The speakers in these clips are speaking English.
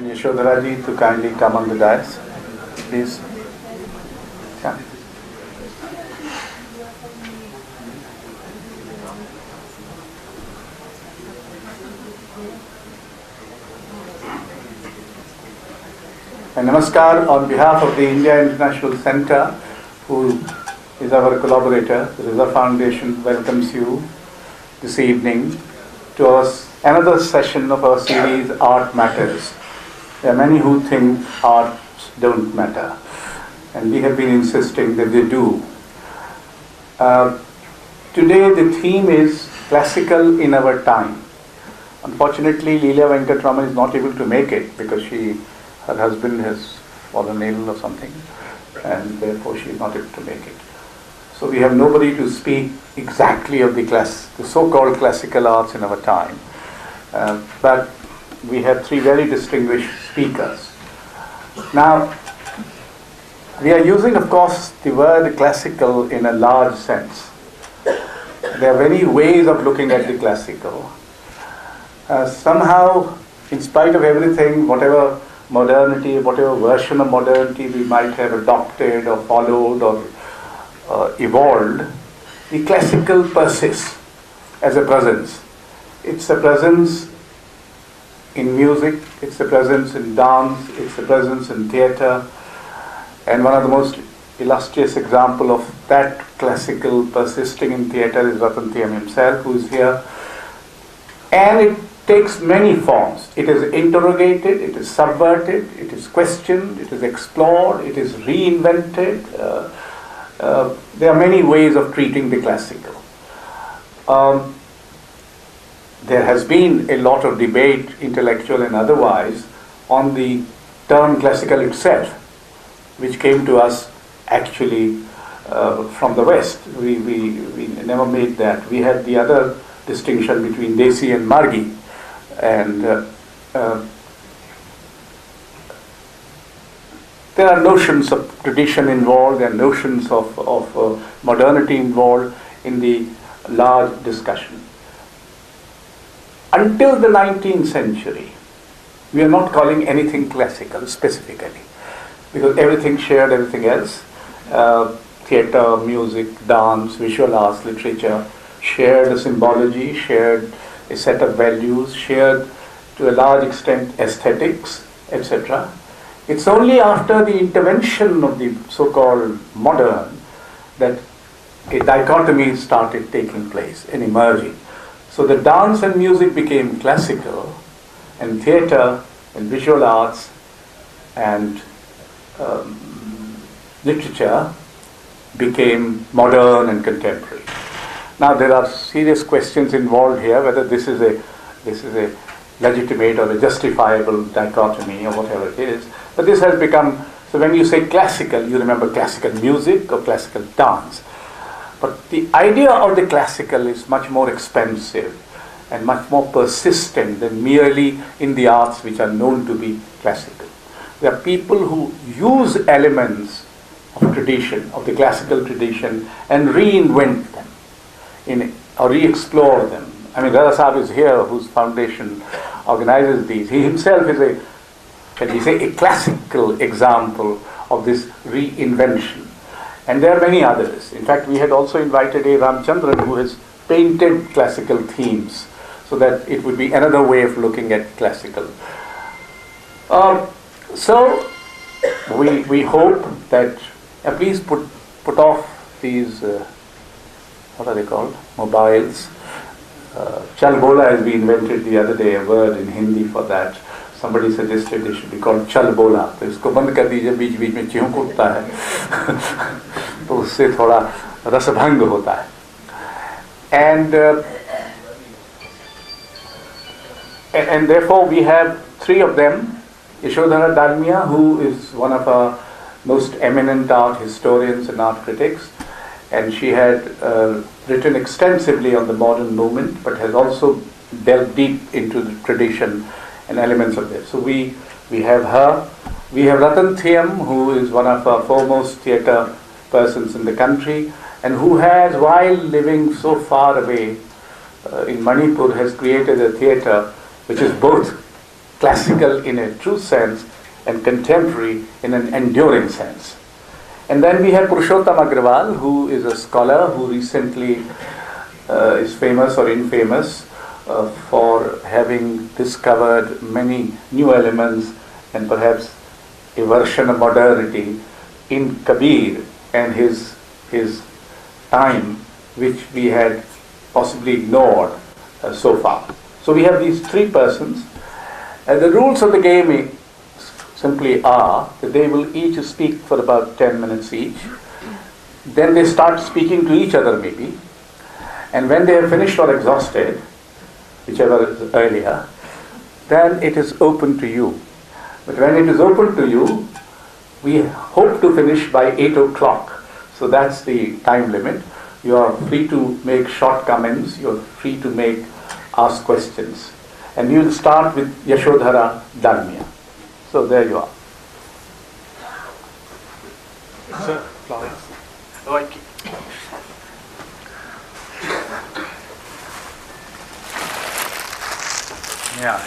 and Yashodhara ji to kindly come on the dais, please. Yeah. And namaskar on behalf of the India International Center, who is our collaborator. The Raza Foundation welcomes you this evening to another session of our series, Art Matters. There are many who think arts don't matter, and we have been insisting that they do. Today the theme is classical in our time. Unfortunately, LEELA Venkatraman is not able to make it because her husband has fallen ill or something, and therefore she is not able to make it. So we have nobody to speak exactly of the so-called classical arts in our time. But we have three very distinguished speakers. Now, we are using, of course, the word classical in a large sense. There are many ways of looking at the classical. Somehow, in spite of everything, whatever modernity, whatever version of modernity we might have adopted or followed or evolved, the classical persists as a presence. It's a presence in music, it's a presence in dance, it's a presence in theatre, and one of the most illustrious example of that classical persisting in theatre is RATAN himself, who is here. And it takes many forms. It is interrogated, it is subverted, it is questioned, it is explored, it is reinvented. There are many ways of treating the classical. There has been a lot of debate, intellectual and otherwise, on the term classical itself, which came to us actually from the West. We never made that. We had the other distinction between Desi and Margi. And there are notions of tradition involved, there are notions of modernity involved in the large discussion. Until the 19th century, we are not calling anything classical specifically, because everything shared everything else. Theatre, music, dance, visual arts, literature shared a symbology, shared a set of values, shared to a large extent aesthetics, etc. It's only after the intervention of the so-called modern that a dichotomy started taking place and emerging. So the dance and music became classical, and theatre and visual arts and literature became modern and contemporary. Now there are serious questions involved here, whether this is a legitimate or a justifiable dichotomy or whatever it is. But this has become, so when you say classical, you remember classical music or classical dance. But the idea of the classical is much more expensive and much more persistent than merely in the arts which are known to be classical. There are people who use elements of tradition, of the classical tradition, and reinvent them or re-explore them. I mean, Raza Sahib is here, whose foundation organizes these. He himself is a classical example of this reinvention. And there are many others. In fact, we had also invited A. Ramchandran, who has painted classical themes, so that it would be another way of looking at classical. So we hope that please put off these what are they called? Mobiles. Chalbola has been invented the other day, a word in Hindi for that. Somebody suggested they should be called Chalbola. तो इसको बंद कर दीजिए, बीच बीच में chink उठता है, तो उससे थोड़ा रसभंग होता है. And therefore we have three of them. YASHODHARA DALMIA, who is one of our most eminent art historians and art critics, and she had written extensively on the modern movement, but has also delved deep into the tradition and elements of this. So we have her. We have RATAN THIYAM, who is one of our foremost theatre persons in the country, and who has, while living so far away in Manipur, has created a theatre which is both classical in a true sense and contemporary in an enduring sense. And then we have Purushottam Agrawal, who is a scholar who recently is famous or infamous for having discovered many new elements and perhaps a version of modernity in Kabir and his time, which we had possibly ignored so far. So we have these three persons, and the rules of the game simply are that they will each speak for about 10 minutes each. Then they start speaking to each other maybe, and when they have finished or exhausted, whichever is earlier, then it is open to you. But when it is open to you, we hope to finish by 8 o'clock. So that's the time limit. You are free to make short comments, you are free to ask questions. And we will start with Yashodhara Dalmia. So there you are. Sir, flowers. Okay. Yeah.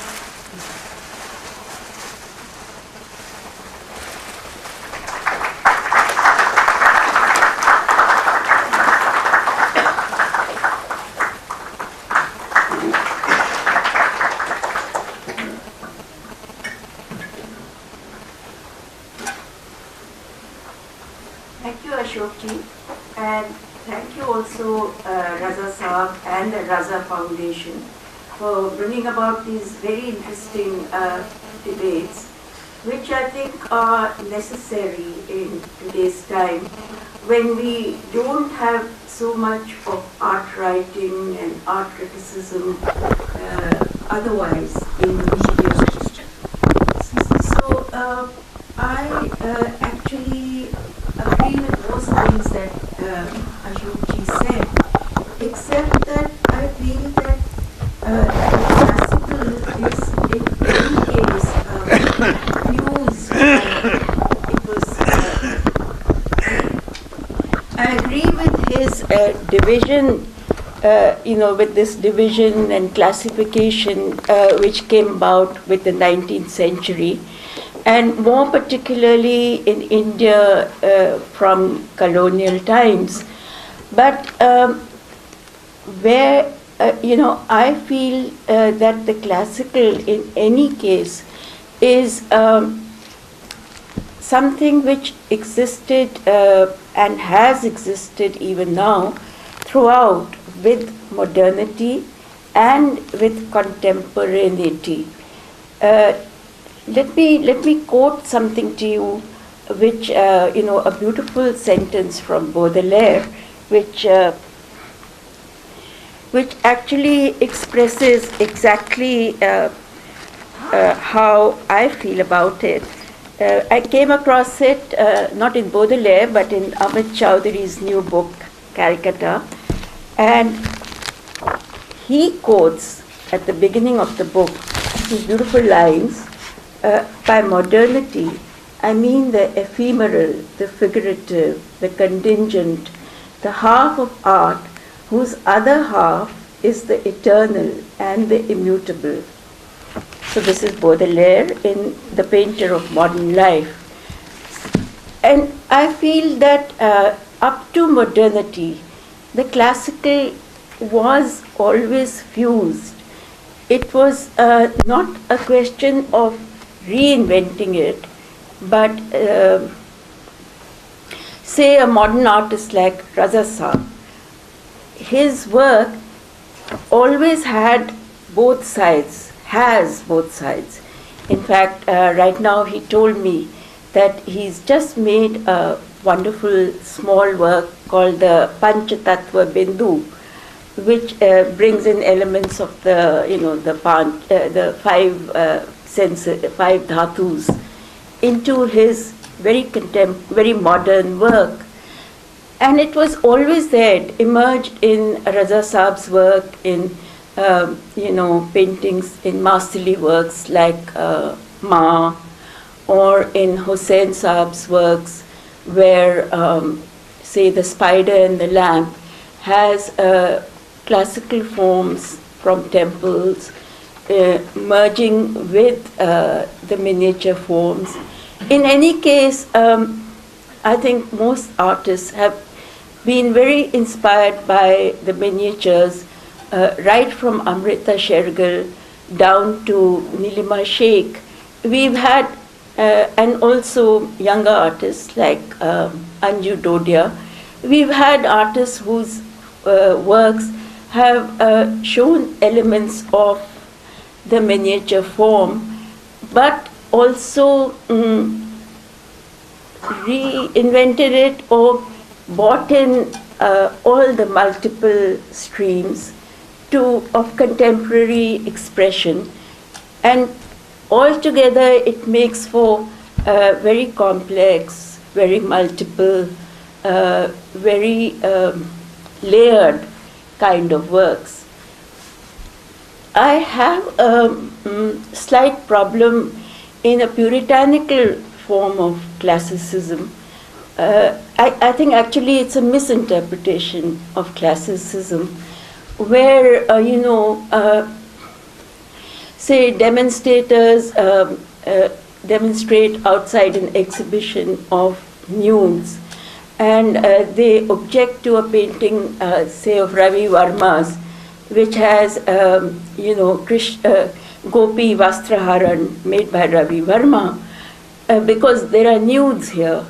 Thank you, Ashokji, and thank you also Raza Saab and the Raza Foundation for bringing about these very interesting debates, which I think are necessary in today's time when we don't have so much of art writing and art criticism otherwise in media. So I actually agree with most things that Ashokji said, except that I feel that classical is in any case used. It was. I agree with his division. With this division and classification which came about with the 19th century. And more particularly in India from colonial times. But where, I feel that the classical in any case is something which existed and has existed even now throughout with modernity and with contemporaneity. Let me quote something to you, which a beautiful sentence from Baudelaire, which actually expresses exactly how I feel about it. I came across it not in Baudelaire but in Amit Chowdhury's new book, Caricature, and he quotes at the beginning of the book these beautiful lines. By modernity, I mean the ephemeral, the figurative, the contingent, the half of art whose other half is the eternal and the immutable. So this is Baudelaire in The Painter of Modern Life. And I feel that up to modernity, the classical was always fused. It was not a question of reinventing it, but say a modern artist like Raza Saab, his work always had both sides, has both sides. In fact, right now he told me that he's just made a wonderful small work called the Panch Tattva Bindu, which brings in elements of the five dhatus into his very modern work. And it was always there. It emerged in Raza Saab's work, in paintings, in masterly works like Ma, or in Hussain Saab's works, where say the spider and the lamp has classical forms from temples, merging with the miniature forms. In any case, I think most artists have been very inspired by the miniatures, right from Amrita Shergill down to Nilima Sheikh. We've had, and also younger artists like Anju Dodia, we've had artists whose works have shown elements of the miniature form, but also reinvented it or brought in all the multiple streams of contemporary expression, and altogether it makes for very complex, very multiple, very layered kind of works. I have a slight problem in a puritanical form of classicism. I think actually it's a misinterpretation of classicism, where, say demonstrators demonstrate outside an exhibition of nudes, and they object to a painting, say, of Ravi Varma's, which has, Gopi Vastraharan made by Ravi Varma, because there are nudes here.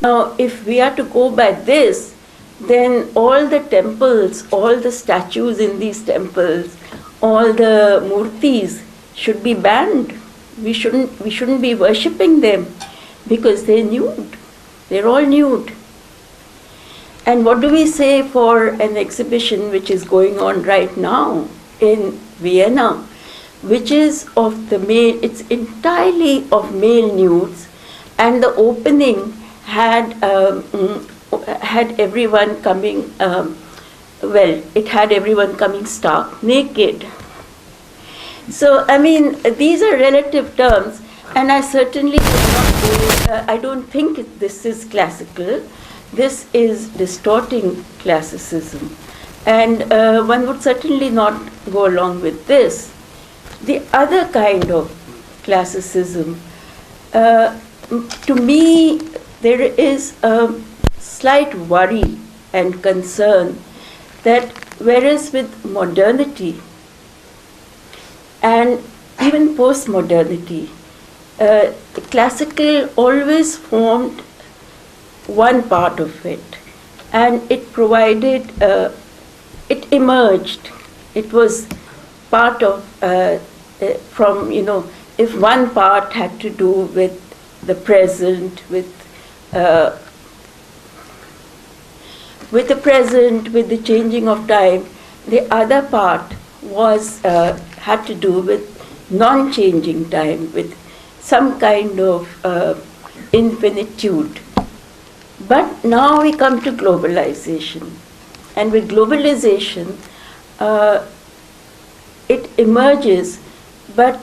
Now, if we are to go by this, then all the temples, all the statues in these temples, all the murtis should be banned. We shouldn't be worshipping them because they're nude. They're all nude. And what do we say for an exhibition which is going on right now in Vienna, which is of the male, it's entirely of male nudes, and the opening had everyone coming, it had everyone coming stark naked. So, I mean, these are relative terms, and I certainly I don't think this is classical. This is distorting classicism, and one would certainly not go along with this. The other kind of classicism, to me, there is a slight worry and concern that whereas with modernity and even post-modernity, classical always formed one part of it, and it provided, it emerged, it was part of, from, if one part had to do with the present, with the present, with the changing of time, the other part was, had to do with non-changing time, with some kind of infinitude. But now we come to globalization, and with globalization, it emerges, but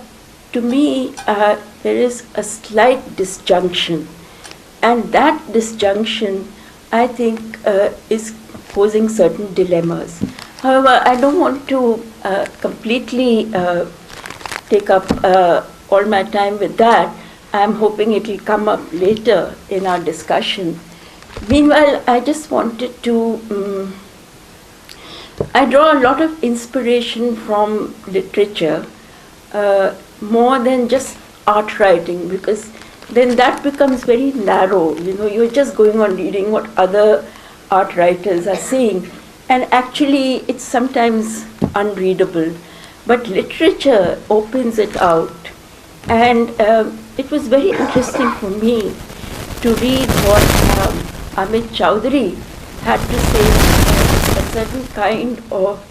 to me, there is a slight disjunction, and that disjunction, I think, is posing certain dilemmas. However, I don't want to completely take up all my time with that. I'm hoping it will come up later in our discussion. Meanwhile, I just wanted to, I draw a lot of inspiration from literature, more than just art writing, because then that becomes very narrow. You're just going on reading what other art writers are saying, and actually it's sometimes unreadable. But literature opens it out, and it was very interesting for me to read what Amit Chowdhury had to say about a certain kind of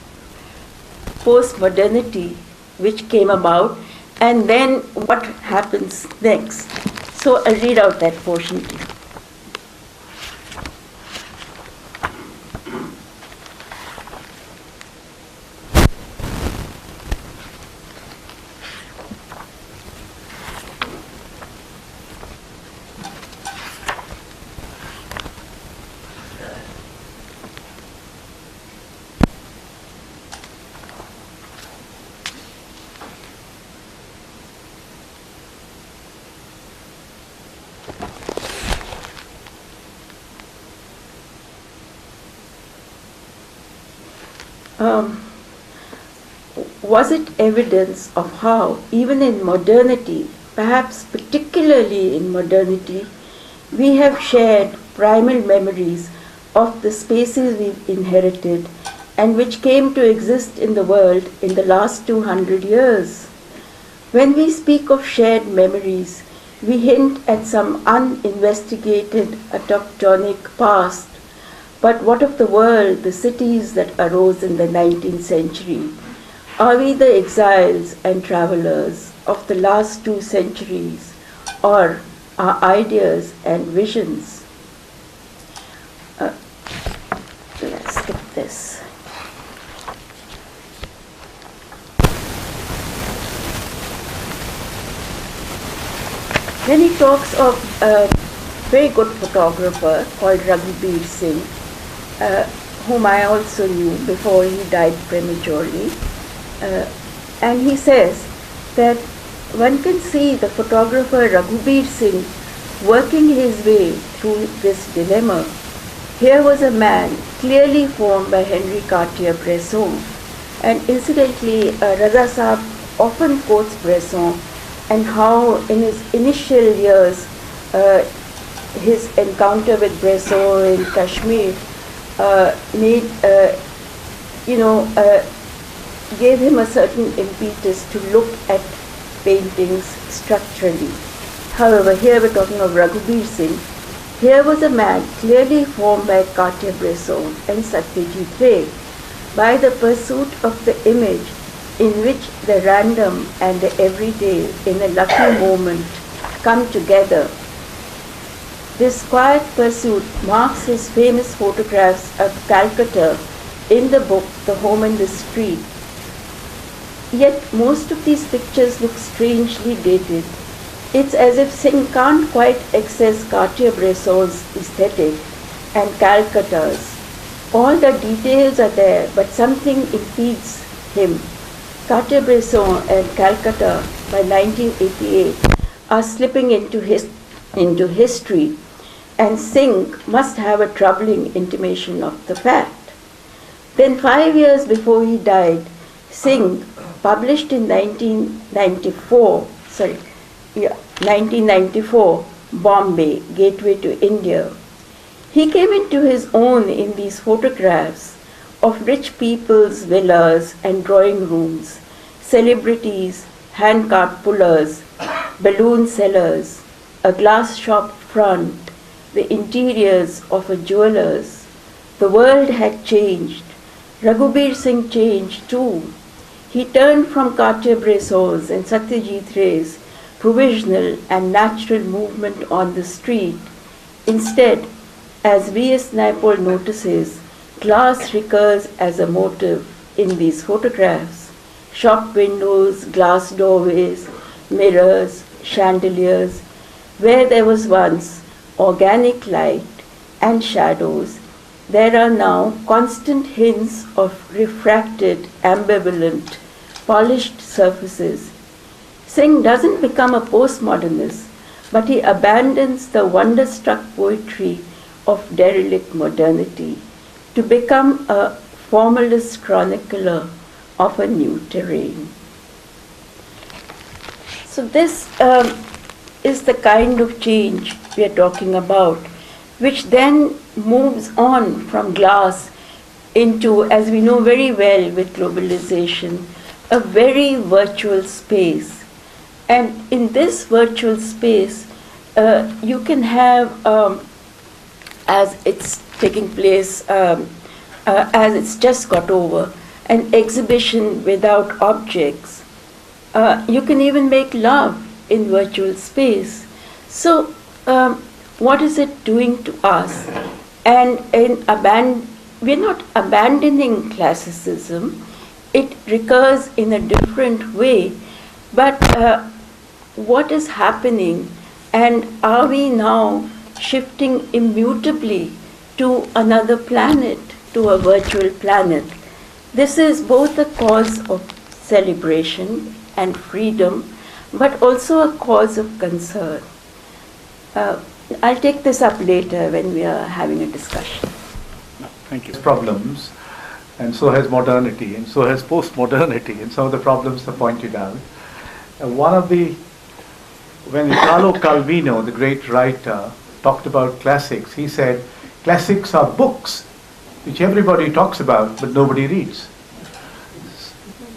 post-modernity which came about, and then what happens next. So I'll read out that portion to you. was it evidence of how, even in modernity, perhaps particularly in modernity, we have shared primal memories of the spaces we've inherited and which came to exist in the world in the last 200 years. When we speak of shared memories, we hint at some uninvestigated autochthonic past. But what of the world, the cities that arose in the 19th century? Are we the exiles and travelers of the last 2 centuries, or our ideas and visions? Let's skip this. Then he talks of a very good photographer called Raghubir Singh, whom I also knew before he died prematurely. And he says that one can see the photographer Raghubir Singh working his way through this dilemma. Here was a man clearly formed by Henri Cartier-Bresson, and incidentally, Raza Saab often quotes Bresson and how in his initial years, his encounter with Bresson in Kashmir made, gave him a certain impetus to look at paintings structurally. However, here we're talking of Raghubir Singh. Here was a man clearly formed by Cartier-Bresson and Satyajit Ray, by the pursuit of the image in which the random and the everyday in a lucky moment come together. This quiet pursuit marks his famous photographs of Calcutta in the book The Home and the Street. Yet most of these pictures look strangely dated. It's as if Singh can't quite access Cartier-Bresson's aesthetic and Calcutta's. All the details are there, but something impedes him. Cartier-Bresson and Calcutta by 1988 are slipping into history, and Singh must have a troubling intimation of the fact. Then 5 years before he died, Singh published in 1994, Bombay, Gateway to India. He came into his own in these photographs of rich people's villas and drawing rooms, celebrities, hand-cart pullers, balloon sellers, a glass shop front, the interiors of a jeweler's. The world had changed. Raghubir Singh changed too. He turned from Cartier-Bresson's and Satyajit Ray's provisional and natural movement on the street. Instead, as V.S. Naipaul notices, glass recurs as a motive in these photographs. Shop windows, glass doorways, mirrors, chandeliers, where there was once organic light and shadows, there are now constant hints of refracted, ambivalent, polished surfaces. Singh doesn't become a postmodernist, but he abandons the wonder-struck poetry of derelict modernity to become a formalist chronicler of a new terrain. So this is the kind of change we are talking about, which then moves on from glass into, as we know very well with globalization, a very virtual space. And in this virtual space, you can have, as it's taking place, as it's just got over, an exhibition without objects. You can even make love in virtual space. So, what is it doing to us? And we're not abandoning classicism. It recurs in a different way. But what is happening? And are we now shifting immutably to another planet, to a virtual planet? This is both a cause of celebration and freedom, but also a cause of concern. I'll take this up later when we are having a discussion. Thank you. Problems and so has modernity, and so has post-modernity, and some of the problems are pointed out. When Italo Calvino, the great writer, talked about classics, he said, classics are books which everybody talks about but nobody reads.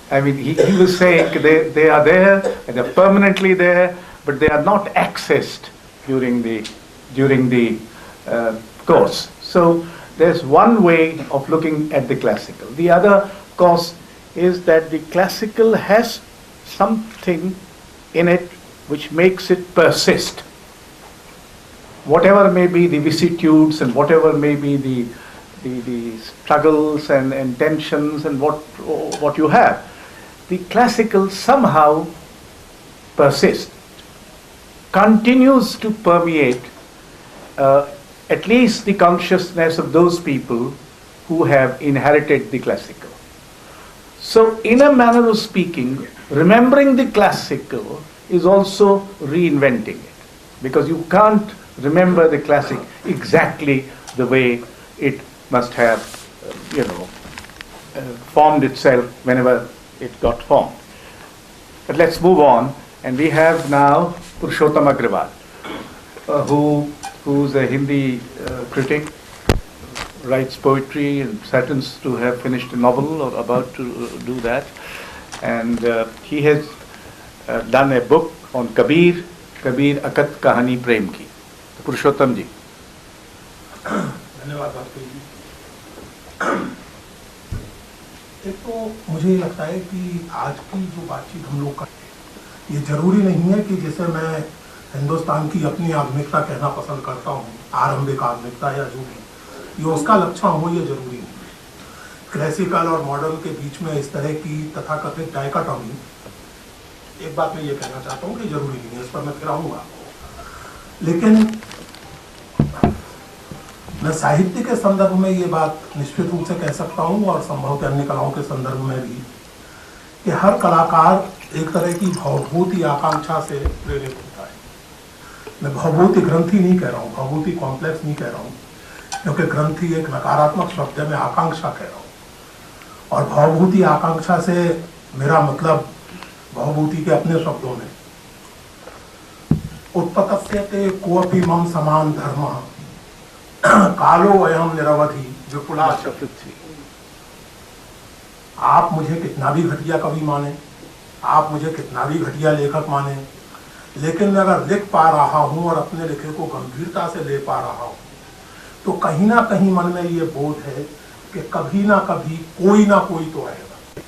I mean, he was saying they are there and they're permanently there, but they are not accessed during the course. So there's one way of looking at the classical. The other, of course, is that the classical has something in it which makes it persist. Whatever may be the vicissitudes and whatever may be the struggles and tensions and what you have, the classical somehow persists, continues to permeate at least the consciousness of those people who have inherited the classical. So in a manner of speaking, remembering the classical is also reinventing it, because you can't remember the classic exactly the way it must have, formed itself whenever it got formed. But let's move on, and we have now Purushottam AGRAWAL, who's a Hindi critic, writes poetry and threatens to have finished a novel or about to do that. And he has done a book on Kabir Akat Kahani Prem Ki. पुरुषोत्तम जी। धन्यवाद वाजपेयी जी। एक तो मुझे लगता है कि आज की जो बातचीत हम लोग करते हैं, ये जरूरी नहीं है कि जैसे मैं हिंदुस्तान की अपनी आधुनिकता कहना पसंद करता हूँ, आरंभिक आधुनिकता या जो भी, ये उसका लक्षण हो, ये जरूरी नहीं है। क्लासिकल और मॉडर्न के बीच में इस तरह की तथाकथित डायकोटॉमी, एक बात मैं ये कहना चाहता हूँ कि जरूरी नहीं है, इस पर मैं फिर आऊँगा। लेकिन मैं साहित्य के संदर्भ में ये बात निश्चित रूप से कह सकता हूँ, और संभवतः अन्य कलाओं के संदर्भ में भी, कि हर कलाकार एक तरह की भावभूति आकांक्षा से प्रेरित होता है। मैं भावभूति ग्रंथि नहीं कह रहा हूँ, भावभूति कॉम्प्लेक्स नहीं कह रहा हूँ, क्योंकि ग्रंथि एक नकारात्मक शब्द है, मैं आकांक्षा कह रहा हूँ। और भावभूति आकांक्षा से मेरा मतलब भावभूति के अपने शब्दों में, उत्पत्स्यते कोऽपि मम समान धर्मः कालो अयम निरवधि विपुला च पृथ्वी। आप मुझे कितना भी घटिया कवि माने, आप मुझे कितना भी घटिया लेखक माने, लेकिन मैं अगर लिख पा रहा हूँ और अपने लिखे को गंभीरता से ले पा रहा हूँ, तो कहीं ना कहीं मन में ये बोध है कि कभी ना कभी कोई ना कोई तो आएगा,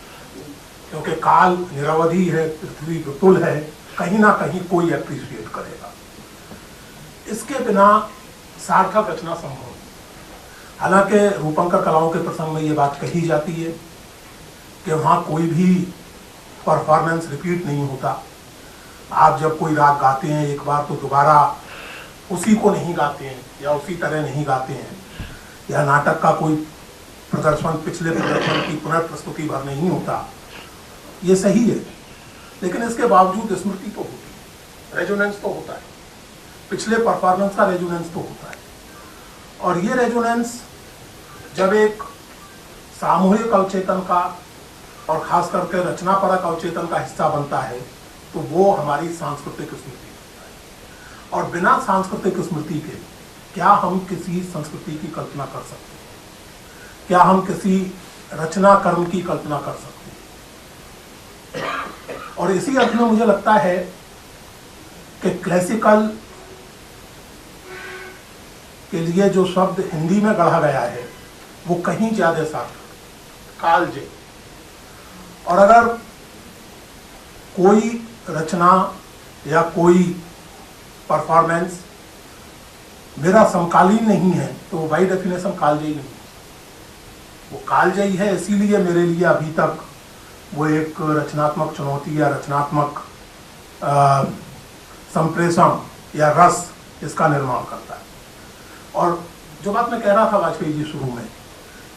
क्योंकि काल निरवधि है, पृथ्वी विपुल है, कहीं ना कहीं कोई एप्रिशिएट करेगा। इसके बिना सार्थक रचना संभव नहीं। हालांकि रूपंकर कलाओं के प्रसंग में ये बात कही जाती है कि वहाँ कोई भी परफॉर्मेंस रिपीट नहीं होता। आप जब कोई राग गाते हैं एक बार, तो दोबारा उसी को नहीं गाते हैं या उसी तरह नहीं गाते हैं, या नाटक का कोई प्रदर्शन पिछले प्रदर्शन की पुनर्प्रस्तुति भर नहीं होता। ये सही है, लेकिन इसके बावजूद स्मृति तो होती है, रेजोनेंस तो होता है, पिछले परफॉर्मेंस का रेजोनेंस तो होता है। और ये रेजोनेंस जब एक सामूहिक अवचेतन का और खास करके रचनापरक अवचेतन का हिस्सा बनता है, तो वो हमारी सांस्कृतिक स्मृति होता है। और बिना सांस्कृतिक स्मृति के क्या हम किसी संस्कृति की कल्पना कर सकते हैं? क्या हम किसी रचना कर्म की कल्पना कर सकते हैं? और इसी अर्थ में मुझे लगता है कि क्लासिकल के लिए जो शब्द हिंदी में गढ़ा गया है वो कहीं ज्यादा सार्थक, कालजयी। और अगर कोई रचना या कोई परफॉर्मेंस मेरा समकालीन नहीं है, तो वो बाई डेफिनेशन कालजयी नहीं है। वो कालजयी है इसीलिए मेरे लिए अभी तक वो एक रचनात्मक चुनौती या रचनात्मक संप्रेषण या रस इसका निर्माण करता है। और जो बात मैं कह रहा था वाजपेयी जी शुरू में,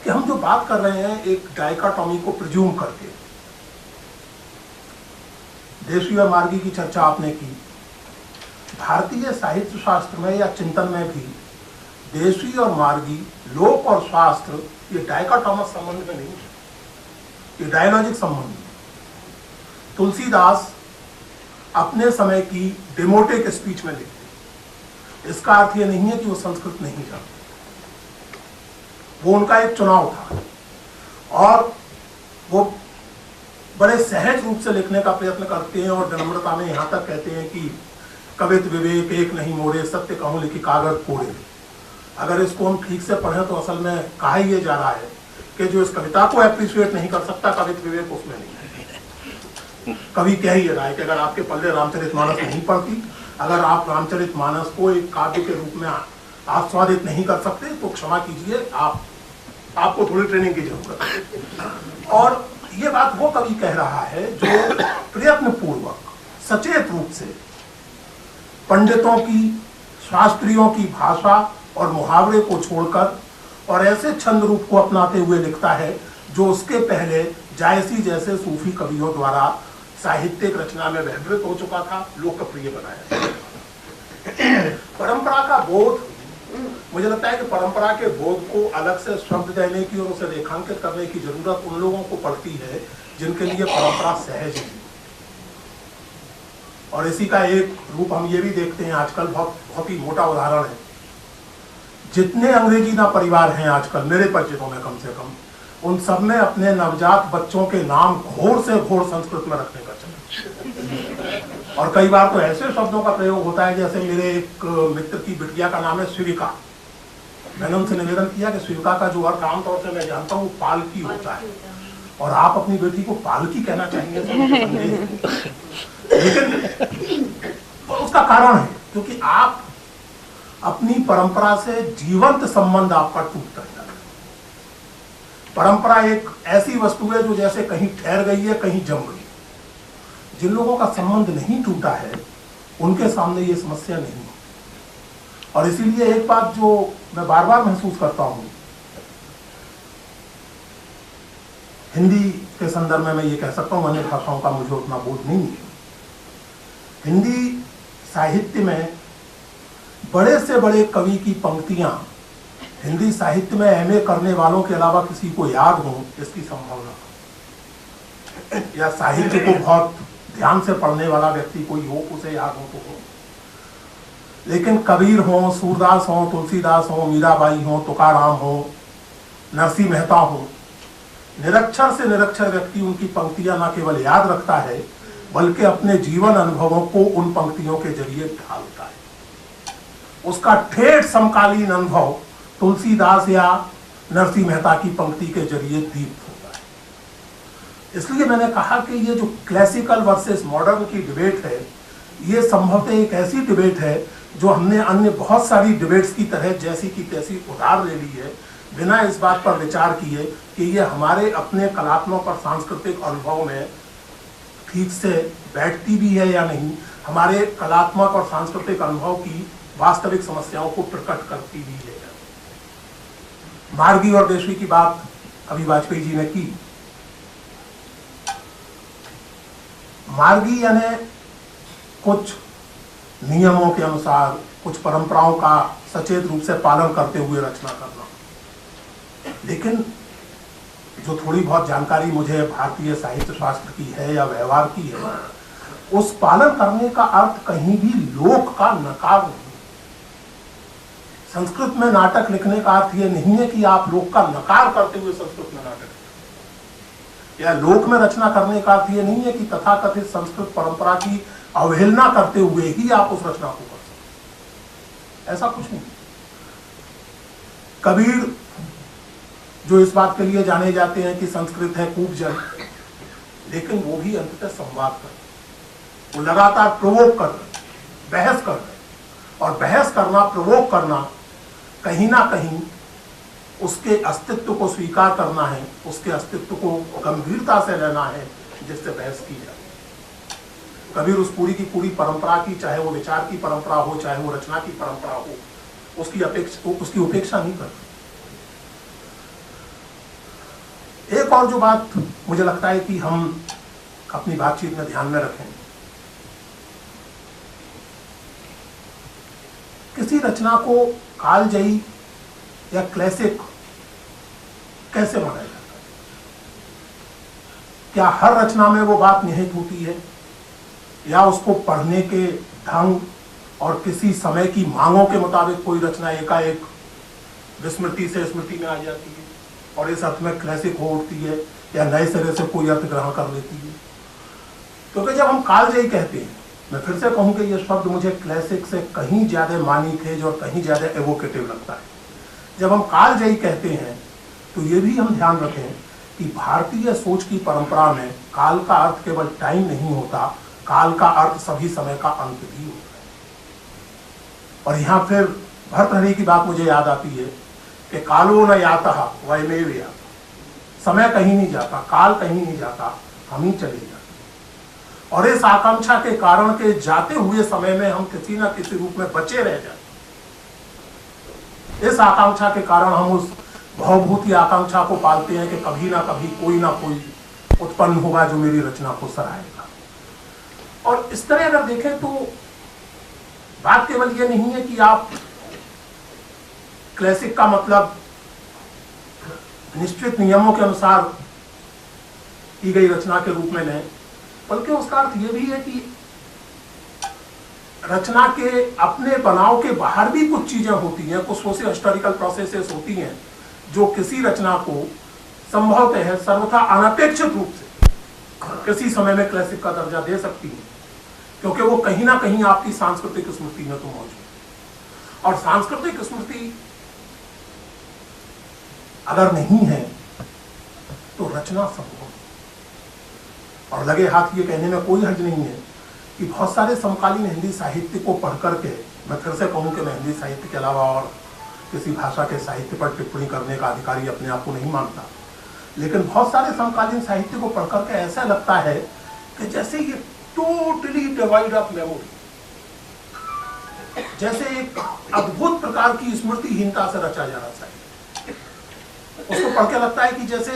कि हम जो बात कर रहे हैं एक डायकोटॉमी को प्रिज्यूम करके, देशीय मार्गी की चर्चा आपने की, भारतीय साहित्य शास्त्र में या चिंतन में भी देशी और मार्गी, लोक और शास्त्र ये डाइकोटोमस संबंध में नहीं है, ये डायलॉजिक संबंध है। तुलसीदास अपने समय की डेमोटिक स्पीच में लिखते, इसका अर्थ ये नहीं है कि वो संस्कृत नहीं जानते, वो उनका एक चुनाव था और वो बड़े सहज रूप से लिखने का प्रयत्न करते हैं और विनम्रता में यहाँ तक कहते हैं कि कवित विवेक एक नहीं मोरे, सत्य कहूँ लिखी कागज कोड़े। अगर इसको हम ठीक से पढ़ें तो असल में कहा ये जा रहा है कि जो इस कविता को एप्रिशिएट नहीं कर सकता, कवित विवेक उसमें नहीं है। कवि कह ही रहा है कि अगर आपके पल्ले रामचरितमानस नहीं पढ़ती, अगर आप रामचरितमानस को एक काव्य के रूप में आस्वादित नहीं कर सकते तो क्षमा कीजिए, आपको थोड़ी ट्रेनिंग की जरूरत है। और ये बात वो कवि कह रहा है जो प्रयत्न पूर्वक सचेत रूप से पंडितों की, शास्त्रियों की भाषा और मुहावरे को छोड़कर और ऐसे छंद रूप को अपनाते हुए लिखता है जो उसके पहले जायसी जैसे सूफी कवियों द्वारा साहित्यिक रचना में व्यवहृत हो चुका था, लोकप्रिय बनाया। परंपरा का बोध, मुझे लगता है कि परंपरा के बोध को अलग से शब्द देने की और उसे रेखांकित करने की जरूरत उन लोगों को पड़ती है जिनके लिए परंपरा सहज है। और इसी का एक रूप हम ये भी देखते हैं आजकल, बहुत ही मोटा उदाहरण है, जितने अंग्रेजी ना परिवार हैं आजकल मेरे परिचितों में कम से कम, उन सब में अपने नवजात बच्चों के नाम घोर से घोर संस्कृत में रखने का चलन। और कई बार तो ऐसे शब्दों का प्रयोग होता है, जैसे मेरे एक मित्र की बिटिया का नाम है स्विविका। मैंने उनसे निवेदन किया कि स्विविका का जो अर्थ आमतौर से मैं जानता हूँ पालकी होता है, और आप अपनी बेटी को पालकी कहना चाहेंगे तो लेकिन उसका कारण है क्योंकि आप अपनी परंपरा से जीवंत संबंध आपका टूटता जाता है। परंपरा एक ऐसी वस्तु है जो जैसे कहीं ठहर गई है, कहीं जम गई। जिन लोगों का संबंध नहीं टूटा है उनके सामने ये समस्या नहीं है। और इसीलिए एक बात जो मैं बार बार महसूस करता हूं, हिंदी के संदर्भ में मैं ये कह सकता हूं, अन्य भाषाओं का मुझे उतना बोध नहीं है। हिंदी साहित्य में बड़े से बड़े कवि की पंक्तियां हिंदी साहित्य में एमए करने वालों के अलावा किसी को याद हो, इसकी संभावना, या साहित्य को बहुत ध्यान से पढ़ने वाला व्यक्ति कोई हो, उसे याद हो तो हो। लेकिन कबीर हो, सूरदास हो, तुलसीदास हो, मीराबाई हो, तुकाराम हो, नरसिंह मेहता हो, निरक्षर से निरक्षर व्यक्ति उनकी पंक्तियां न केवल याद रखता है बल्कि अपने जीवन अनुभवों को उन पंक्तियों के जरिए ढालता है। उसका ठेठ समकालीन अनुभव तुलसीदास या नरसिंह मेहता की पंक्ति के जरिए दीप्त होता है। इसलिए मैंने कहा कि ये जो क्लासिकल वर्सेस मॉडर्न की डिबेट है, ये संभवतः एक ऐसी डिबेट है जो हमने अन्य बहुत सारी डिबेट्स की तरह जैसी की तैसी उधार ले ली है, बिना इस बात पर विचार किए कि ये हमारे अपने कलात्मक और सांस्कृतिक अनुभव में ठीक से बैठती भी है या नहीं, हमारे कलात्मक और सांस्कृतिक अनुभव की वास्तविक समस्याओं को प्रकट करती भी है। मार्गी और देशी की बात अभी वाजपेयी जी ने की। मार्गी यानी कुछ नियमों के अनुसार, कुछ परंपराओं का सचेत रूप से पालन करते हुए रचना करना। लेकिन जो थोड़ी बहुत जानकारी मुझे भारतीय साहित्य शास्त्र की है या व्यवहार की है, उस पालन करने का अर्थ कहीं भी लोक का नकार नहीं। संस्कृत में नाटक लिखने का अर्थ यह नहीं है कि आप लोक का नकार करते हुए संस्कृत में नाटक लिखें, या लोक में रचना करने का अर्थ यह नहीं है कि तथाकथित संस्कृत परंपरा की अवहेलना करते हुए ही आप उस रचना को कर सकते। ऐसा कुछ नहीं। कबीर जो इस बात के लिए जाने जाते हैं कि संस्कृत है कूपजल, लेकिन वो भी अंततः संवाद कर, वो लगातार प्रोवोक कर रहे, बहस कर रहे, और बहस करना, प्रोवोक करना कहीं ना कहीं उसके अस्तित्व को स्वीकार करना है, उसके अस्तित्व को गंभीरता से लेना है जिससे बहस की जाए। कबीर उस पूरी की पूरी परंपरा की, चाहे वो विचार की परंपरा हो, चाहे वो रचना की परंपरा हो, उसकी उपेक्षा नहीं करते। एक और जो बात मुझे लगता है कि हम अपनी बातचीत में ध्यान में रखें, किसी रचना को कालजयी या क्लासिक कैसे माना जाता है? क्या हर रचना में वो बात निहित होती है, या उसको पढ़ने के ढंग और किसी समय की मांगों के मुताबिक कोई रचना एकाएक विस्मृति से स्मृति में आ जाती है और इस अर्थ में क्लासिक हो उठती है, या नए सिरे से कोई अर्थ ग्रहण कर लेती है? क्योंकि जब हम कालजयी कहते हैं, मैं फिर से कहूं कि ये शब्द मुझे क्लासिक से कहीं ज्यादा मानीखेज और कहीं ज्यादा एवोकेटिव लगता है। जब हम कालजयी कहते हैं तो ये भी हम ध्यान रखें कि भारतीय सोच की परंपरा में काल का अर्थ केवल टाइम नहीं होता, काल का अर्थ सभी समय का अंत भी होता है। और यहाँ फिर भर्तृहरि की बात मुझे याद आती है कि कालो न यातः वयमेव यातः, समय कहीं नहीं जाता, काल कहीं नहीं जाता, हम ही चले जाते। और इस आकांक्षा के कारण के जाते हुए समय में हम किसी न किसी रूप में बचे रह जाते। इस आकांक्षा के कारण हम उस भवभूति आकांक्षा को पालते हैं कि कभी ना कभी कोई ना कोई उत्पन्न होगा जो मेरी रचना को सराहेगा। और इस तरह अगर देखें तो बात केवल ये नहीं है कि आप क्लासिक का मतलब निश्चित नियमों के अनुसार की गई रचना के रूप में लें, बल्कि उसका अर्थ यह भी है कि रचना के अपने बनाव के बाहर भी कुछ चीजें होती हैं, कुछ सोशियो हिस्टोरिकल प्रोसेसेस होती हैं जो किसी रचना को संभवतः है सर्वथा अनपेक्षित रूप से किसी समय में क्लासिक का दर्जा दे सकती है, क्योंकि वो कहीं ना कहीं आपकी सांस्कृतिक स्मृति में तो मौजूद है। और सांस्कृतिक स्मृति अगर नहीं है तो रचना संभव नहीं। और लगे हाथ ये कहने में कोई हर्ज नहीं है कि बहुत सारे समकालीन हिंदी साहित्य को पढ़ करके, मैं फिर से कहूँ कि मैं हिंदी साहित्य के अलावा और किसी भाषा के साहित्य पर टिप्पणी करने का अधिकारी अपने आप को नहीं मानता, लेकिन बहुत सारे समकालीन साहित्य को पढ़ करके ऐसा लगता है कि जैसे ये टोटली डिवाइड ऑफ मेमोरी, जैसे एक अद्भुत प्रकार की स्मृतिहीनता से रचा जा रहा है। उसको पढ़ के लगता है कि जैसे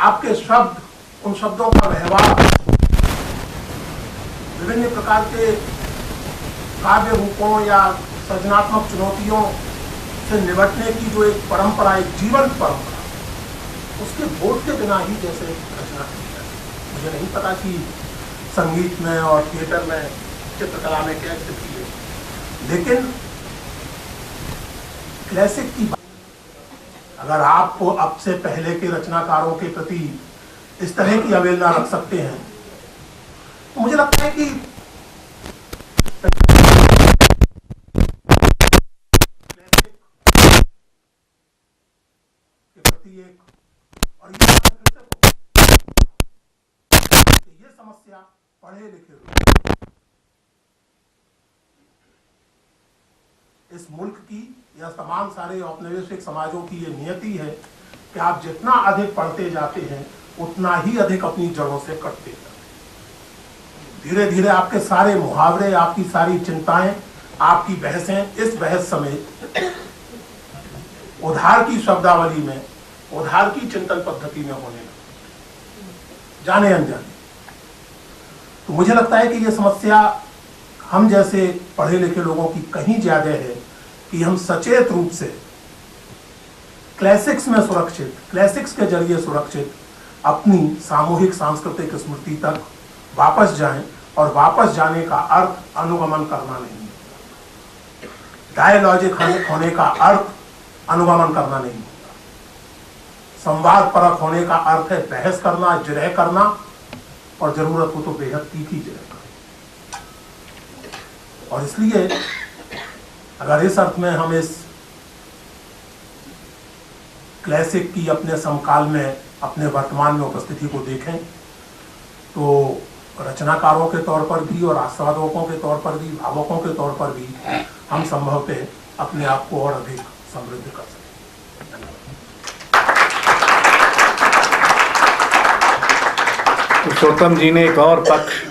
आपके शब्द, उन शब्दों का व्यवहार, विभिन्न प्रकार के काव्य रूपों या सृजनात्मक चुनौतियों से निपटने की जो एक परंपरा, एक जीवंत परंपरा, उसके बोध के बिना ही जैसे रचना की है। मुझे नहीं पता कि संगीत में और थिएटर में, चित्रकला में क्या स्थिति है, लेकिन क्लासिक की अगर आप अब से पहले के रचनाकारों के प्रति इस तरह की अवहेलना रख सकते हैं, तो मुझे लगता है कि के प्रति एक, और ये समस्या पढ़े लिखे लोग, इस मुल्क की या तमाम सारे औपनिवेशिक समाजों की ये नियति है कि आप जितना अधिक पढ़ते जाते हैं उतना ही अधिक अपनी जड़ों से कटते जाते हैं। धीरे धीरे आपके सारे मुहावरे, आपकी सारी चिंताएं, आपकी बहसें, इस बहस समेत उधार की शब्दावली में, उधार की चिंतन पद्धति में होने लगे, जाने अनजाने। तो मुझे लगता है कि ये समस्या हम जैसे पढ़े लिखे लोगों की कहीं ज्यादा है कि हम सचेत रूप से क्लासिक्स में सुरक्षित, क्लासिक्स के जरिए सुरक्षित अपनी सामूहिक सांस्कृतिक स्मृति तक वापस जाएं। और वापस जाने का अर्थ अनुगमन करना नहीं, डायलॉजिक होने का अर्थ अनुगमन करना नहीं, संवाद परक होने का अर्थ है बहस करना, जिरह करना, और जरूरत हो तो बेहद तीखी जिरह करना। और इसलिए अगर इस अर्थ में हम इस क्लासिक की अपने समकाल में, अपने वर्तमान में उपस्थिति को देखें तो रचनाकारों के तौर पर भी और आस्वादकों के तौर पर भी, भावकों के तौर पर भी हम संभवतः अपने आप को और अधिक समृद्ध कर सकते। पुरुषोत्तम जी ने एक और पक्ष,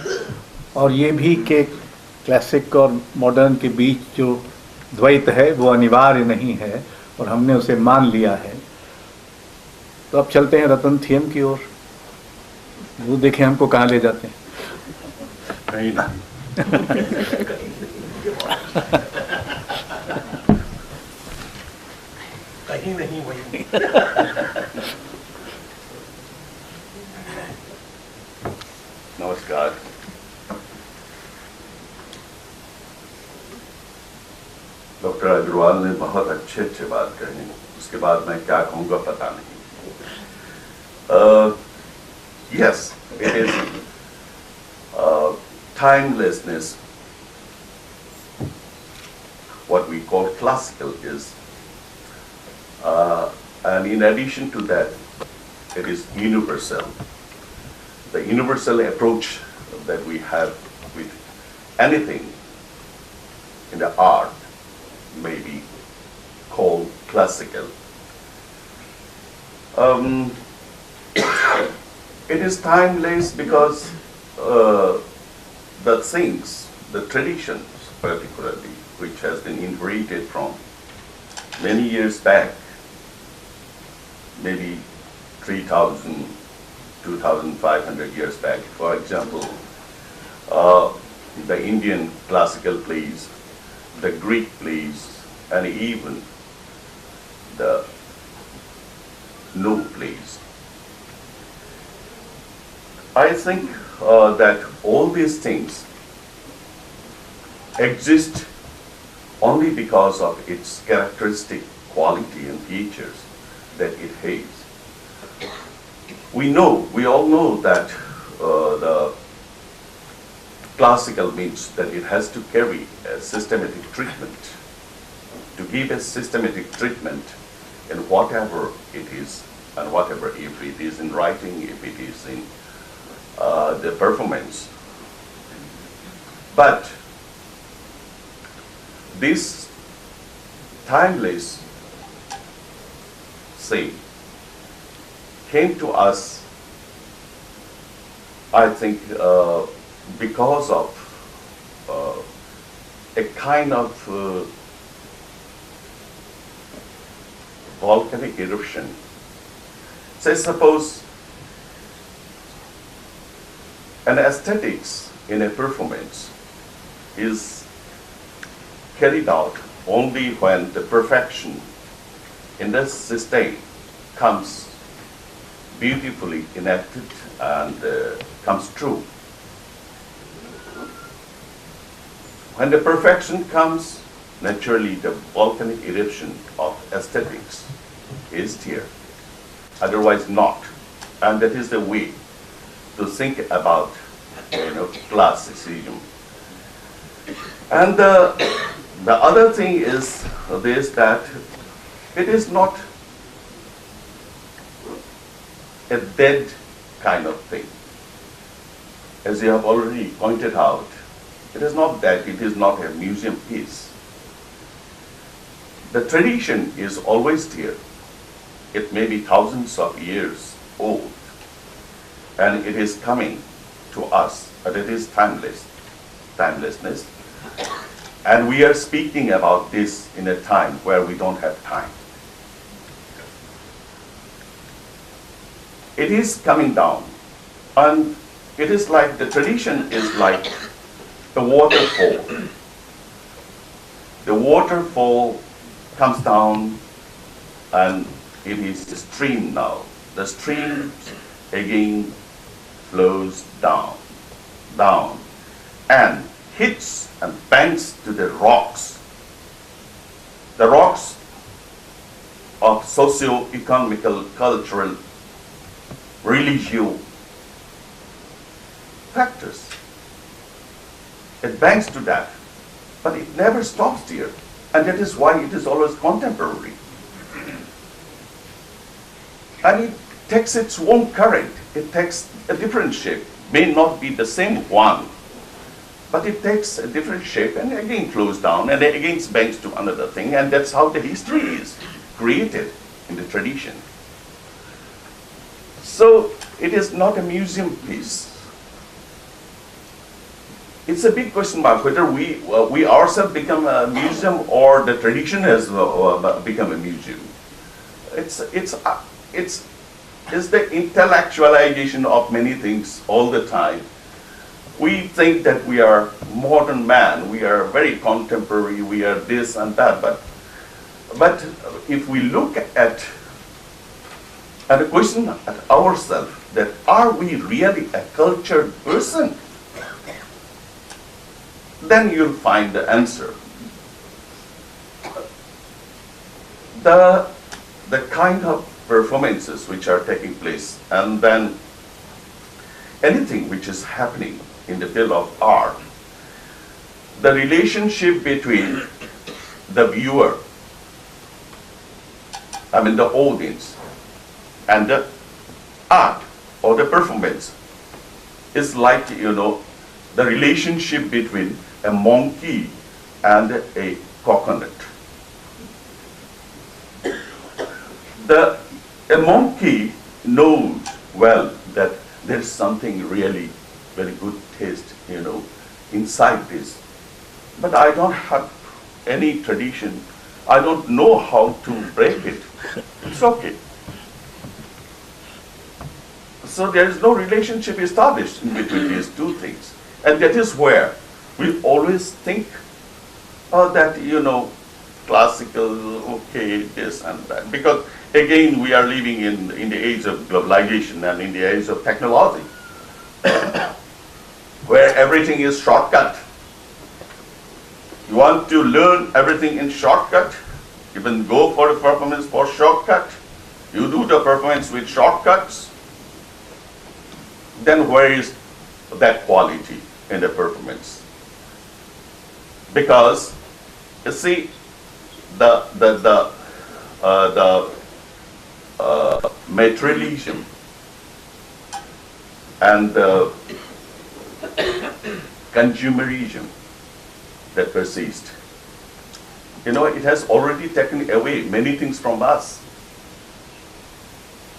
और ये भी कि क्लासिक और मॉडर्न के बीच जो द्वैत है वो अनिवार्य नहीं है और हमने उसे मान लिया है। तो अब चलते हैं रतन थियम की ओर, वो देखें हमको कहाँ ले जाते हैं। कहीं नहीं वही। नमस्कार। डॉक्टर अग्रवाल ने बहुत अच्छे बात कही, उसके बाद मैं क्या कहूँगा पता नहीं। Yes, it is timelessness. What we call classical is, and in addition to that, it is universal. The universal approach that we have with anything in the art may be called classical. It is timeless because the things, the traditions particularly, which has been inherited from many years back, maybe 3,000, 2,500 years back. For example, the Indian classical plays, the Greek plays, and even the new plays. I think that all these things exist only because of its characteristic quality and features that it has. We all know that the classical means that it has to carry a systematic treatment, to give a systematic treatment in whatever it is, and whatever, if it is in writing, if it is in the performance. But this timeless thing came to us, I think, because of a kind of volcanic eruption. Say, suppose an aesthetics in a performance is carried out only when the perfection in the system comes beautifully enacted and comes true. When the perfection comes, naturally the volcanic eruption of aesthetics is there, otherwise not. And that is the way to think about, classicism. And the other thing is this, that it is not a dead kind of thing. As you have already pointed out, it is not that, it is not a museum piece. The tradition is always there. It may be thousands of years old, and it is coming to us, but it is timelessness. And we are speaking about this in a time where we don't have time. It is coming down, and it is like, the tradition is like a waterfall. The waterfall comes down, and it is a stream now. The stream again flows down, and hits and bangs to the rocks of socio-economical, cultural, religious factors. It bangs to that, but it never stops there, and that is why it is always contemporary. And it takes its own current. It takes a different shape, may not be the same one, but it takes a different shape and again flows down and again bangs to another thing, and that's how the history is created in the tradition. So it is not a museum piece. It's a big question mark whether we ourselves become a museum or the tradition has become a museum. It's the intellectualization of many things all the time. We think that we are modern man, we are very contemporary, we are this and that, but But if we look at and question at ourselves that are we really a cultured person, then you'll find the answer. The kind of performances which are taking place, and then anything which is happening in the field of art, the relationship between the viewer, the audience, and the art or the performance is like, the relationship between a monkey and a coconut. A monkey knows well that there is something really very good taste, inside this. But I don't have any tradition. I don't know how to break it. It's okay. So there is no relationship established in between these two things. And that is where we always think that, classical, okay, this and that. Because again, we are living in the age of globalization and in the age of technology, where everything is shortcut. You want to learn everything in shortcut, even go for the performance for shortcut, you do the performance with shortcuts, then where is that quality in the performance? Because, you see, the materialism and the consumerism that persists, it has already taken away many things from us.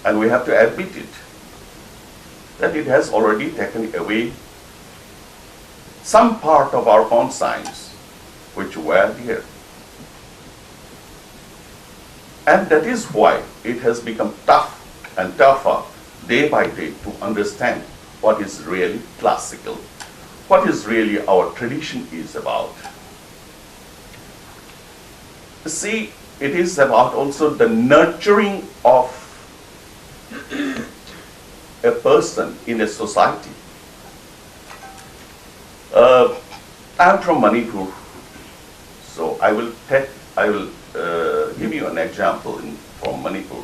And we have to admit it, that it has already taken away some part of our conscience which were there. And that is why it has become tough and tougher day by day to understand what is really classical, what is really our tradition is about. See, it is about also the nurturing of a person in a society. I'm from Manipur, so I will give you an example from Manipur.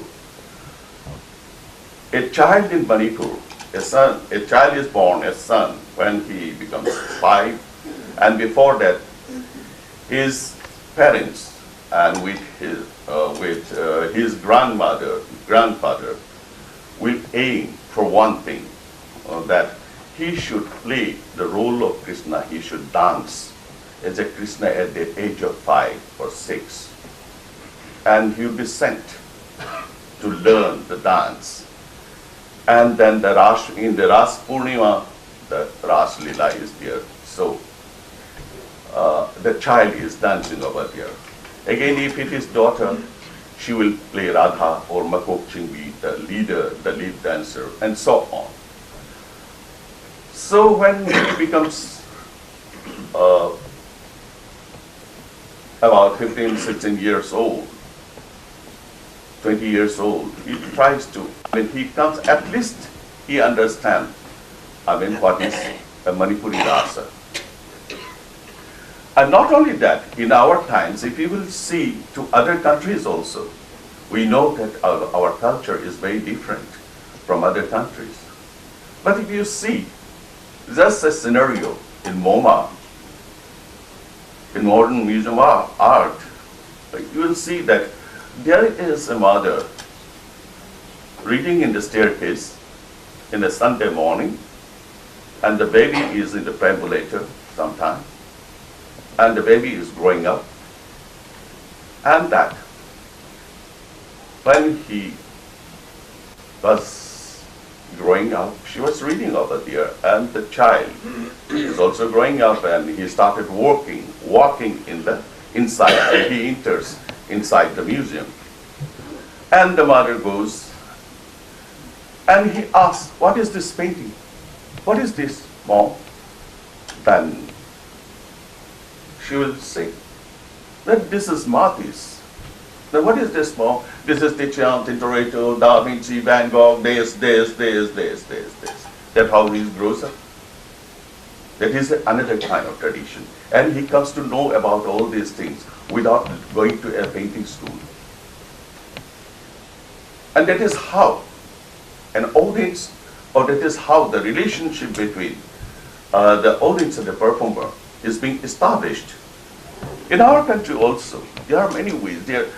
A child in Manipur, a child is born, a son, when he becomes 5, and before that, his parents and with his grandfather will aim for one thing, that he should play the role of Krishna, he should dance as a Krishna at the age of 5 or 6. And he will be sent to learn the dance. And then in the Ras Purnima, the Ras LEELA is there. So the child is dancing over there. Again, if it is daughter, she will play Radha or Makok Chingvi, the leader, the lead dancer, and so on. So when he becomes about 15, 16 years old, 20 years old, he tries to, he comes, at least he understands, what is a Manipuri Raza. And not only that, in our times, if you will see to other countries also, we know that our culture is very different from other countries. But if you see just a scenario in MoMA, in Modern Museum of Art, you will see that there is a mother reading in the staircase in a Sunday morning, and the baby is in the perambulator sometime, and the baby is growing up, and that when he was growing up, she was reading over there, and the child is also growing up, and he started walking in the inside, and he enters inside the museum. And the mother goes, and he asks, "What is this painting? What is this, Mom?" Then she will say that this is Mathi's. Now what is this now? This is THIYAM, Tintoretto, Da Vinci, Van Gogh, this. That's how he grows up. That is another kind of tradition. And he comes to know about all these things without going to a painting school. And that is how an audience, or that is how the relationship between the audience and the performer is being established. In our country also, there are many ways. There are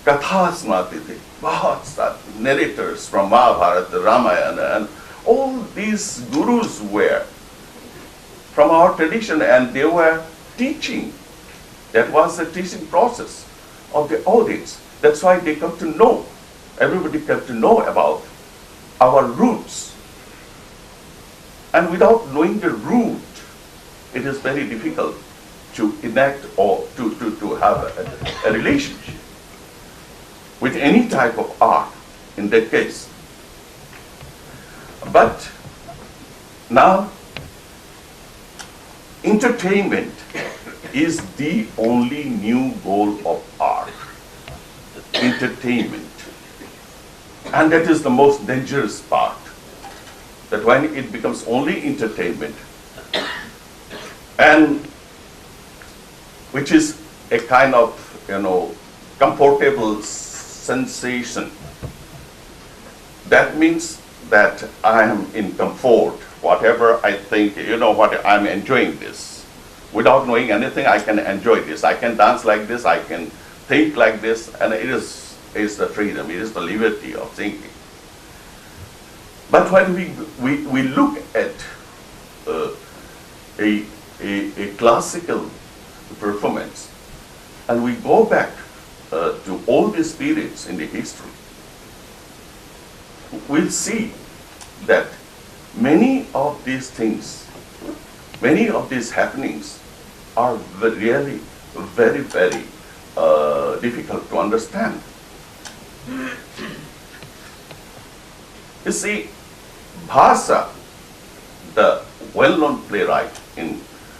kathas sunate the, bahut sare narrators from Mahabharata, Ramayana, and all these gurus were from our tradition, and they were teaching. That was the teaching process of the audience. That's why they come to know, everybody come to know about our roots. And without knowing the root, it is very difficult to enact or to have a relationship with any type of art in that case. But now, entertainment is the only new goal of art. Entertainment. And that is the most dangerous part. That when it becomes only entertainment, and which is a kind of, comfortable sensation, that means that I am in comfort. Whatever I think, I'm enjoying this. Without knowing anything, I can enjoy this. I can dance like this, I can think like this, and it is the freedom, it is the liberty of thinking. But when we look at a classical performance, and we go back to all these periods in the history, we'll see that many of these things, many of these happenings are really very, very difficult to understand. You see, Bhasa, the well-known playwright,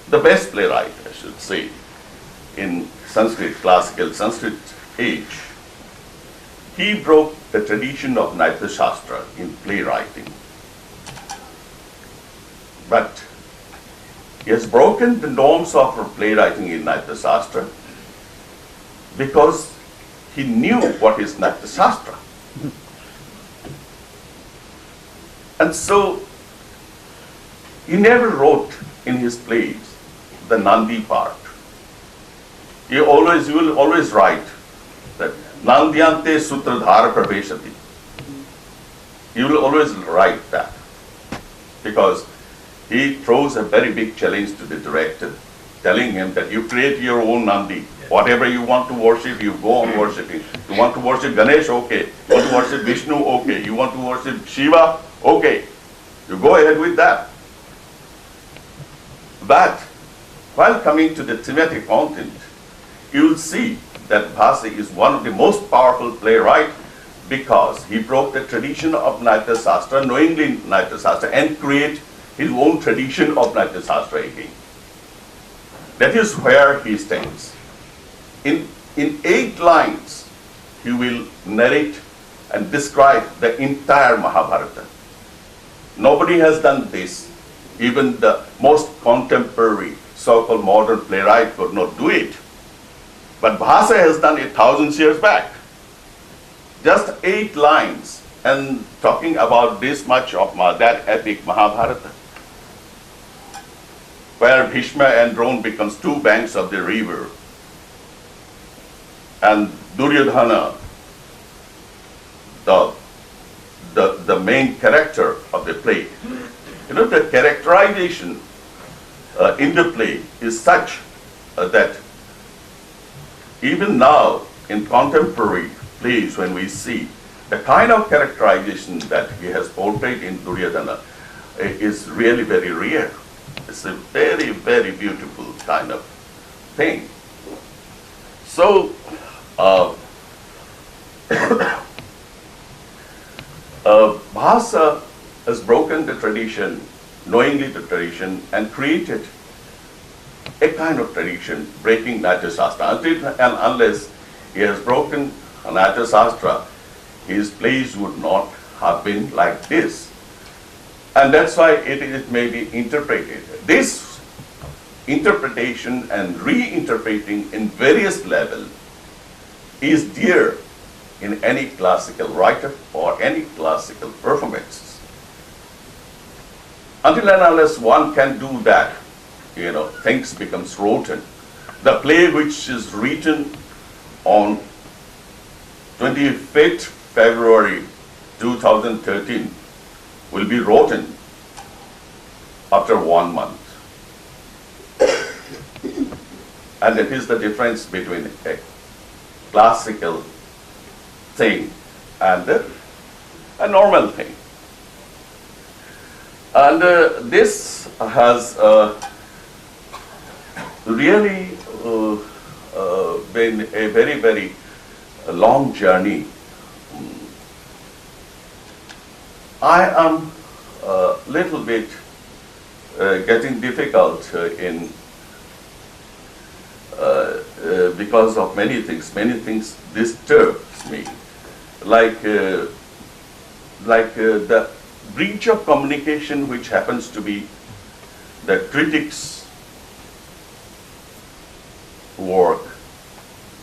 the best playwright, I should say, in Sanskrit, classical Sanskrit age, he broke the tradition of Natya Shastra in playwriting. But he has broken the norms of playwriting in Natya Shastra because he knew what is Natya Shastra. And so he never wrote in his plays the Nandi part. You will always write that Nandyante Sutradhara Praveshati. You will always write that because he throws a very big challenge to the director, telling him that you create your own Nandi. Whatever you want to worship, you go on worshiping. You want to worship Ganesh, okay. You want to worship Vishnu, okay. You want to worship Shiva, okay. You go ahead with that. But while coming to the thematic content, you will see that Bhasa is one of the most powerful playwrights because he broke the tradition of Natya Shastra, knowingly Natya Shastra, and create his own tradition of Natya Shastra again. That is where he stands. In 8 lines, he will narrate and describe the entire Mahabharata. Nobody has done this. Even the most contemporary, so-called modern playwright could not do it. But Bhasa has done it thousands years back. Just 8 lines and talking about this much of that epic Mahabharata, where Bhishma and Drona becomes 2 banks of the river, and Duryodhana, the main character of the play. The characterization in the play is such that even now in contemporary plays, when we see the kind of characterization that he has portrayed in Duryodhana is really very rare. It's a very, very beautiful kind of thing. So, Bhasa has broken the tradition, knowingly the tradition, and created a kind of tradition, breaking Natya Shastra, until and unless he has broken Anata Shastra, his plays would not have been like this. And that's why it may be interpreted. This interpretation and reinterpreting in various levels is dear in any classical writer or any classical performance. Until and unless one can do that, things becomes rotten. The play which is written on 25th February 2013 will be rotten after 1 month. And that is the difference between a classical thing and a normal thing. And this has really been a very, very long journey. I am a little bit getting difficult in because of many things. Many things disturbs me, like the breach of communication, which happens to be the critics' work,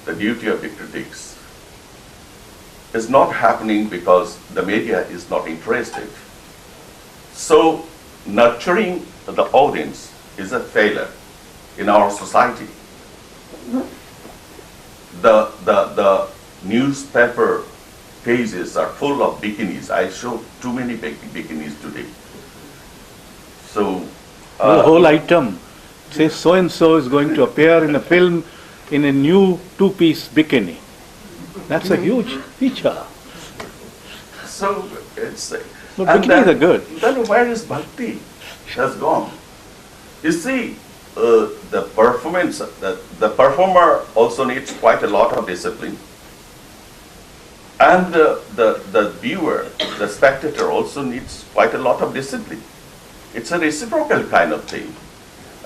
the duty of the critics, is not happening because the media is not interested. So nurturing the audience is a failure in our society. The newspaper pages are full of bikinis. I showed too many bikinis today. So the whole item says so and so is going to appear in a film in a new two-piece bikini. That's a huge feature. So it's But and bikinis are good. Then where is bhakti? It has gone. You see, the performance, the performer also needs quite a lot of discipline. And the viewer, the spectator also needs quite a lot of discipline. It's a reciprocal kind of thing.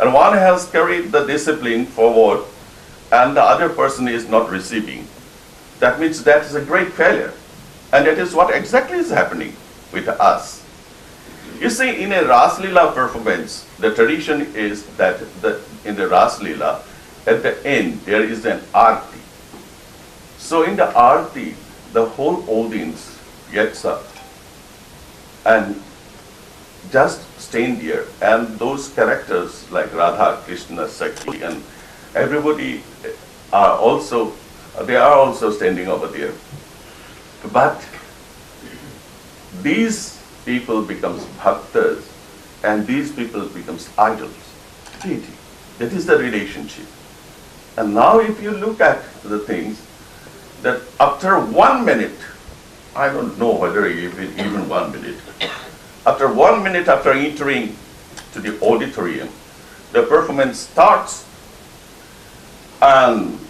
And one has carried the discipline forward and the other person is not receiving. That means that is a great failure. And that is what exactly is happening with us. You see, in a Ras Leela performance, the tradition is that in the Ras Leela, at the end, there is an arti. So in the arti, the whole audience gets up and just stand there. And those characters like Radha, Krishna, Sakhi, and everybody are also, they are also standing over there. But these people becomes bhaktas and these people becomes idols. Deity. That is the relationship. And now if you look at the things, that after 1 minute, I don't know whether even 1 minute, after 1 minute after entering to the auditorium, the performance starts, and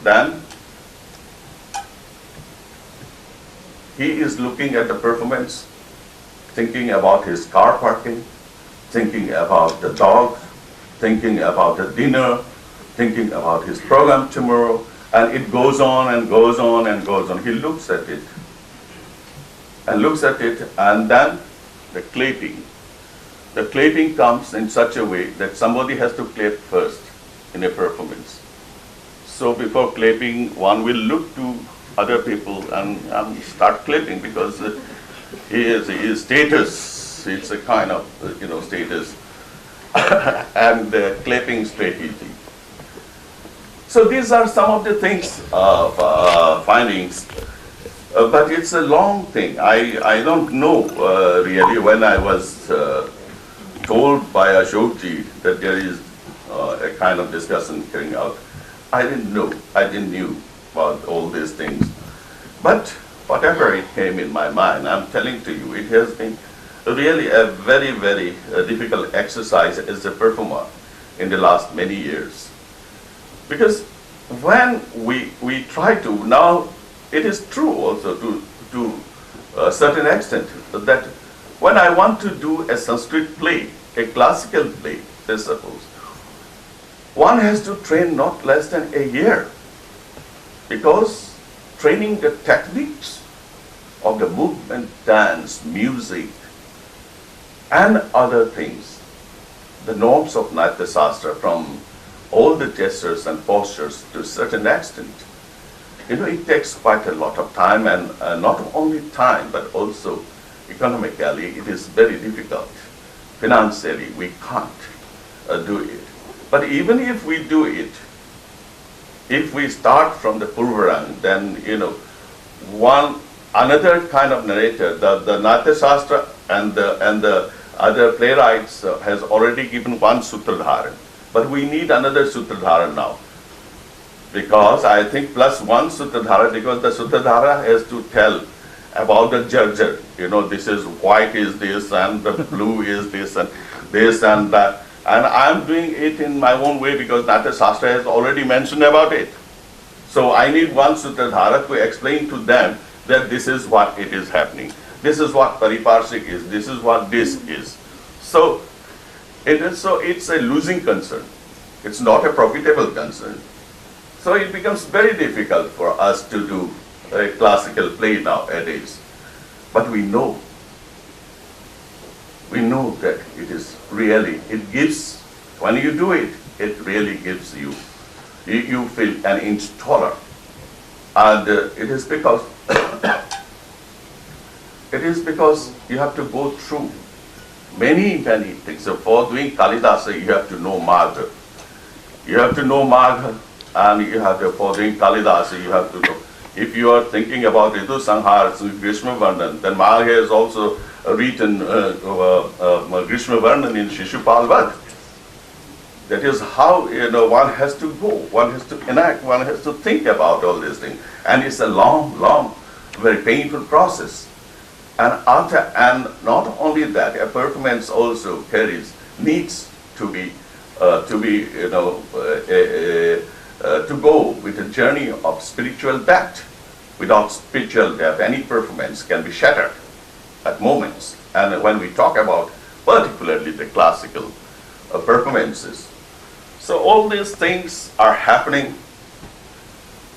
then he is looking at the performance, thinking about his car parking, thinking about the dog, thinking about the dinner, thinking about his program tomorrow, and it goes on and goes on and goes on. He looks at it and looks at it, and then the clapping. The clapping comes in such a way that somebody has to clap first in a performance. So before clapping, one will look to other people and start clapping because his status, it's a kind of status and clapping strategy. So these are some of the things of findings, but it's a long thing. I don't know really when I was told by Ashokji that there is a kind of discussion carrying out. I didn't know. I didn't knew about all these things. But whatever it came in my mind, I'm telling to you, it has been really a very, very difficult exercise as a performer in the last many years. Because when we try to, now it is true also to a certain extent that when I want to do a Sanskrit play, a classical play, let's suppose, one has to train not less than a year. because training the techniques of the movement, dance, music, and other things, the norms of Natya Shastra, from all the gestures and postures to a certain extent, it takes quite a lot of time, and not only time, but also economically, it is very difficult. Financially, we can't do it. But even if we do it, if we start from the Purvarang, then, another kind of narrator, the Natya Shastra and the other playwrights has already given one Sutradhara. But we need another Sutradhara now. Because I think plus one Sutradhara, because the Sutradhara has to tell about the Jarjar. This is white is this, and the blue is this, and that. And I'm doing it in my own way because Natya Shastra has already mentioned about it. So I need one Sutradhara to explain to them that this is what it is happening. This is what Pariparshik is. This is what this is. So it's a losing concern. It's not a profitable concern. So it becomes very difficult for us to do a classical play nowadays. But we know that it is really, it gives, when you do it, it really gives you feel an inch taller. And it is because you have to go through many things. So for doing Kalidasa, you have to know Marga. You have to know Marga, and you have to, for doing Kalidasa, you have to know. If you are thinking about Ritu Sanhar, Grishma Varnan, then Marga has also written Grishma Varnan in Shishupal Vad. That is how one has to go, one has to enact, one has to think about all these things. And it's a long, very painful process. And not only that, a performance also needs to go with a journey of spiritual depth. Without spiritual depth, any performance can be shattered at moments. And when we talk about particularly the classical performances, so all these things are happening,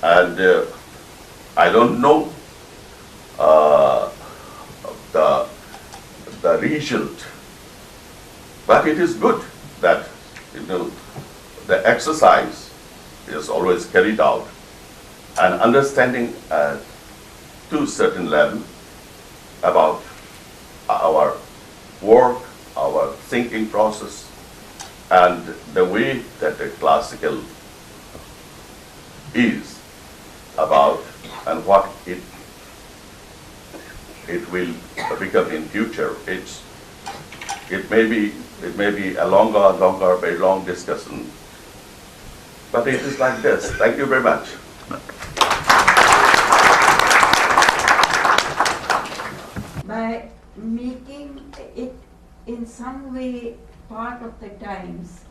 and I don't know the result, but it is good that the exercise is always carried out, and understanding to a certain level about our work, our thinking process, and the way that the classical is about, and what it will become in future. It may be a longer, very long discussion, but it is like this. Thank you very much. By making it in some way part of the times,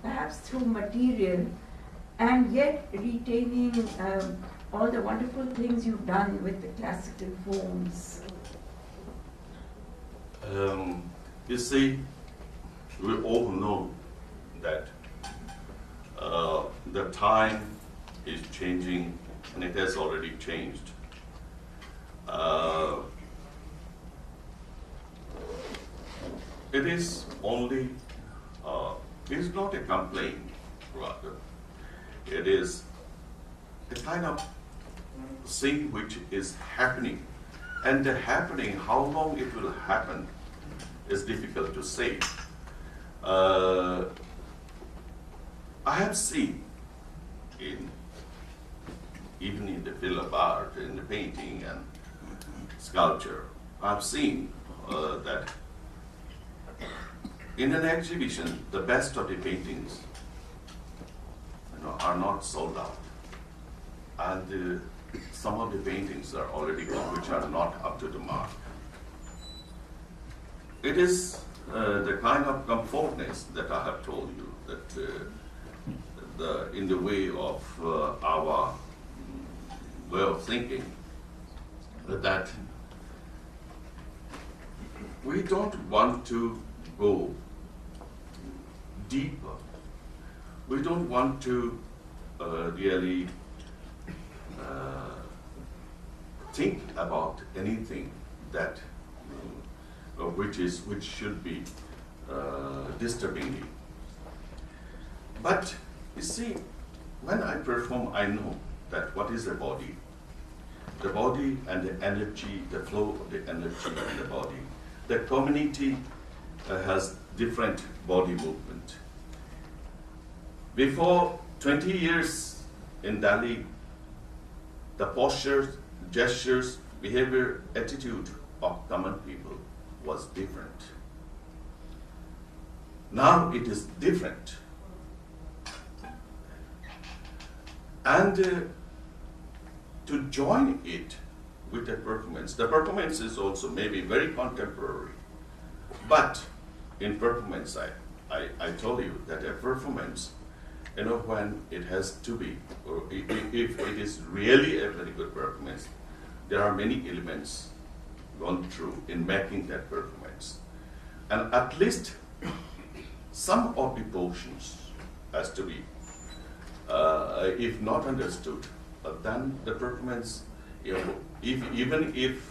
perhaps through material, and yet retaining all the wonderful things you've done with the classical forms. You see, we all know that the time is changing, and it has already changed. It is only, it is not a complaint, rather. It is a kind of thing which is happening. And the happening, how long it will happen, is difficult to say. I have seen, even in the field of art, in the painting and sculpture, I've seen that in an exhibition, the best of the paintings are not sold out. And some of the paintings are already gone, which are not up to the mark. It is the kind of comfortness that I have told you, that in the way of our way of thinking, that we don't want to go deeper. We don't want to really think about anything that which should be disturbing you. But you see, when I perform, I know that what is the body and the energy, the flow of the energy in the body. The community has different body movement. Before 20 years in Delhi, the postures, gestures, behavior, attitude of common people was different. Now it is different. And to join it with the performance is also maybe very contemporary. But in performance, I told you that a performance, when it has to be, or if it is really a very good performance, there are many elements gone through in making that performance. And at least some of the portions has to be, if not understood, then the performance, even if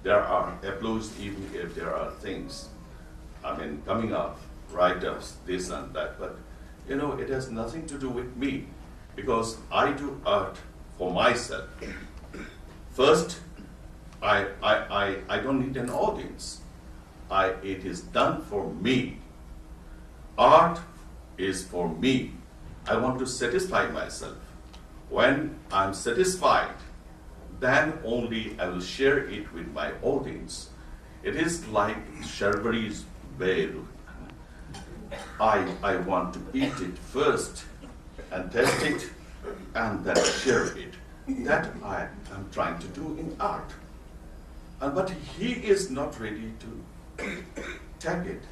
there are applause, even if there are things, coming up, write-ups, this and that, but it has nothing to do with me, because I do art for myself. First, I don't need an audience. It is done for me. Art is for me. I want to satisfy myself. When I'm satisfied, then only I will share it with my audience. It is like Sherberi's veil. I want to eat it first and test it and then share it. That I am trying to do in art. But he is not ready to take it.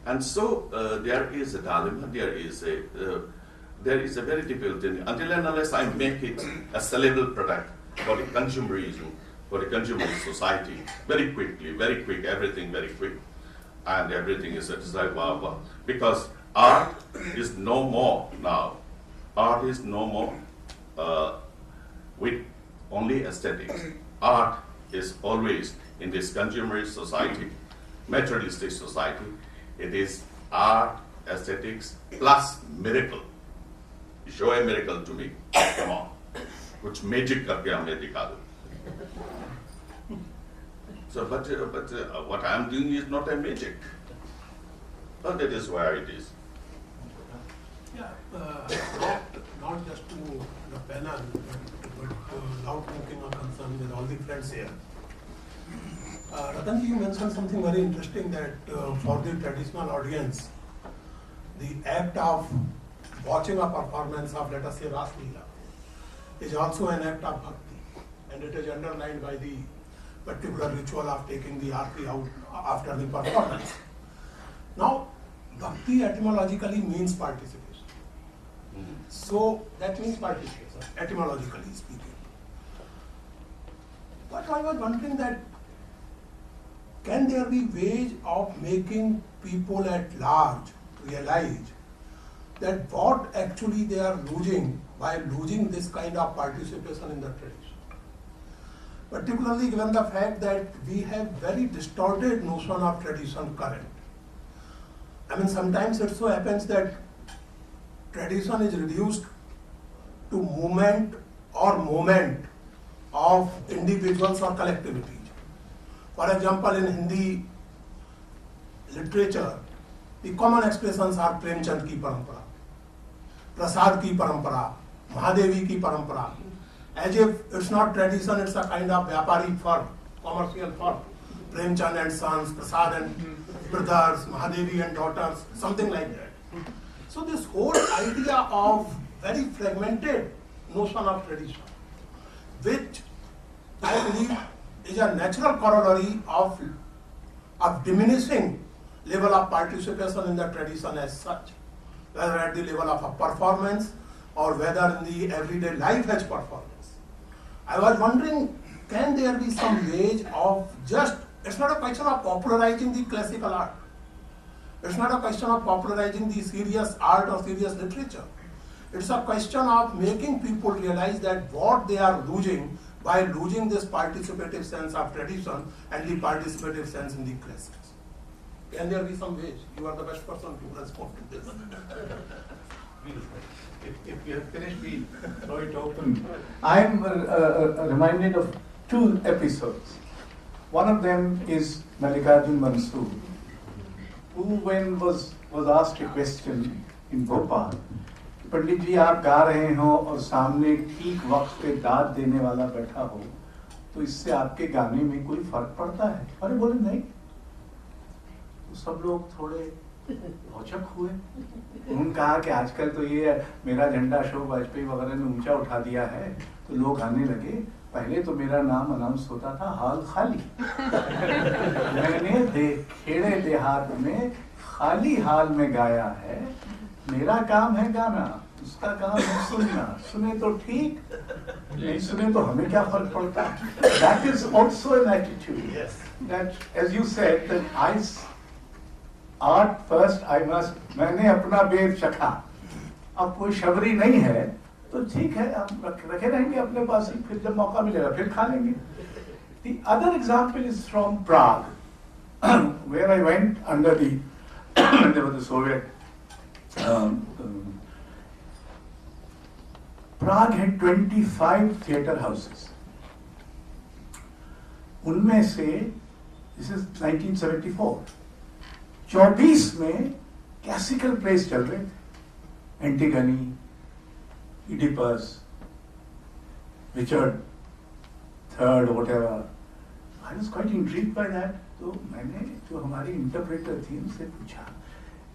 And so there is a dilemma, there is a very difficult thing. Until and unless I make it a sellable product for the consumerism, for the consumer society, very quick, everything very quick, and everything is satisfied, blah, blah. Because art is no more now. Art is no more with only aesthetics. Art is always in this consumerist society, materialistic society. It is art, aesthetics, plus miracle. Show a miracle to me. Come on. Kuch magic karke humne dikha do. So, but what I am doing is not a magic. But that is where it is. Yeah, not just to the panel, but loud thinking or concern with all the friends here. Ratanji, you mentioned something very interesting, that for the traditional audience, the act of watching a performance of, let us say, Ras Leela, is also an act of bhakti, and it is underlined by the particular ritual of taking the arti out after the performance. Now, bhakti etymologically means participation. So that means participation, etymologically speaking. But I was wondering that, can there be ways of making people at large realize that what actually they are losing by losing this kind of participation in the tradition? Particularly given the fact that we have very distorted notion of tradition current. Sometimes it so happens that tradition is reduced to movement or moment of individuals or collectivities. For example, in Hindi literature, the common expressions are Premchand ki parampara, Prasad ki parampara, Mahadevi ki parampara. As if it's not tradition, it's a kind of vyapari firm, commercial firm. Premchand and sons, Prasad and brothers, Mahadevi and daughters, something like that. So this whole idea of very fragmented notion of tradition, which I believe is a natural corollary of diminishing level of participation in the tradition as such, whether at the level of a performance or whether in the everyday life as performance. I was wondering, can there be some ways of just, it's not a question of popularizing the classical art. It's not a question of popularizing the serious art or serious literature. It's a question of making people realize that what they are losing by losing this participative sense of tradition and the participative sense in the classics? Can there be some ways? You are the best person to respond to this. If you have finished, we throw it open. I'm reminded of two episodes. One of them is Mallikarjun Mansoor, who when was asked a question in Bhopal, पंडित जी आप गा रहे हो और सामने ठीक वक्त पे दाद देने वाला बैठा हो, तो इससे आपके गाने में कोई फर्क पड़ता है? अरे बोले नहीं। तो सब लोग थोड़े औचक हुए। उन्होंने कहा कि आजकल तो ये मेरा झंडा अशोक वाजपेयी वगैरह ने ऊंचा उठा दिया है, तो लोग आने लगे। पहले तो मेरा नाम अनाउंस होता था हाल खाली। मैंने खेड़े देहात में खाली हाल में गाया है। मेरा काम है गाना, उसका काम है सुनना। सुने तो ठीक, नहीं सुने तो हमें क्या फर्क पड़ता है? That is also an attitude. Yes. That, as you said, that art first I must. मैंने अपना बेर चखा। अब कोई शबरी नहीं है तो ठीक है, आप रखे रहेंगे अपने पास ही, फिर जब मौका मिलेगा फिर खा लेंगे। The other example is from Prague, where I went under the there was the Soviet. Prague had 25 theatre houses. उनमें से, this is 1974, 24 में क्लासिकल प्लेस चल रहे थे। Antigone, Oedipus, Richard third, whatever. I was quite intrigued by that. तो मैंने जो हमारी इंटरप्रेटर थी उनसे पूछा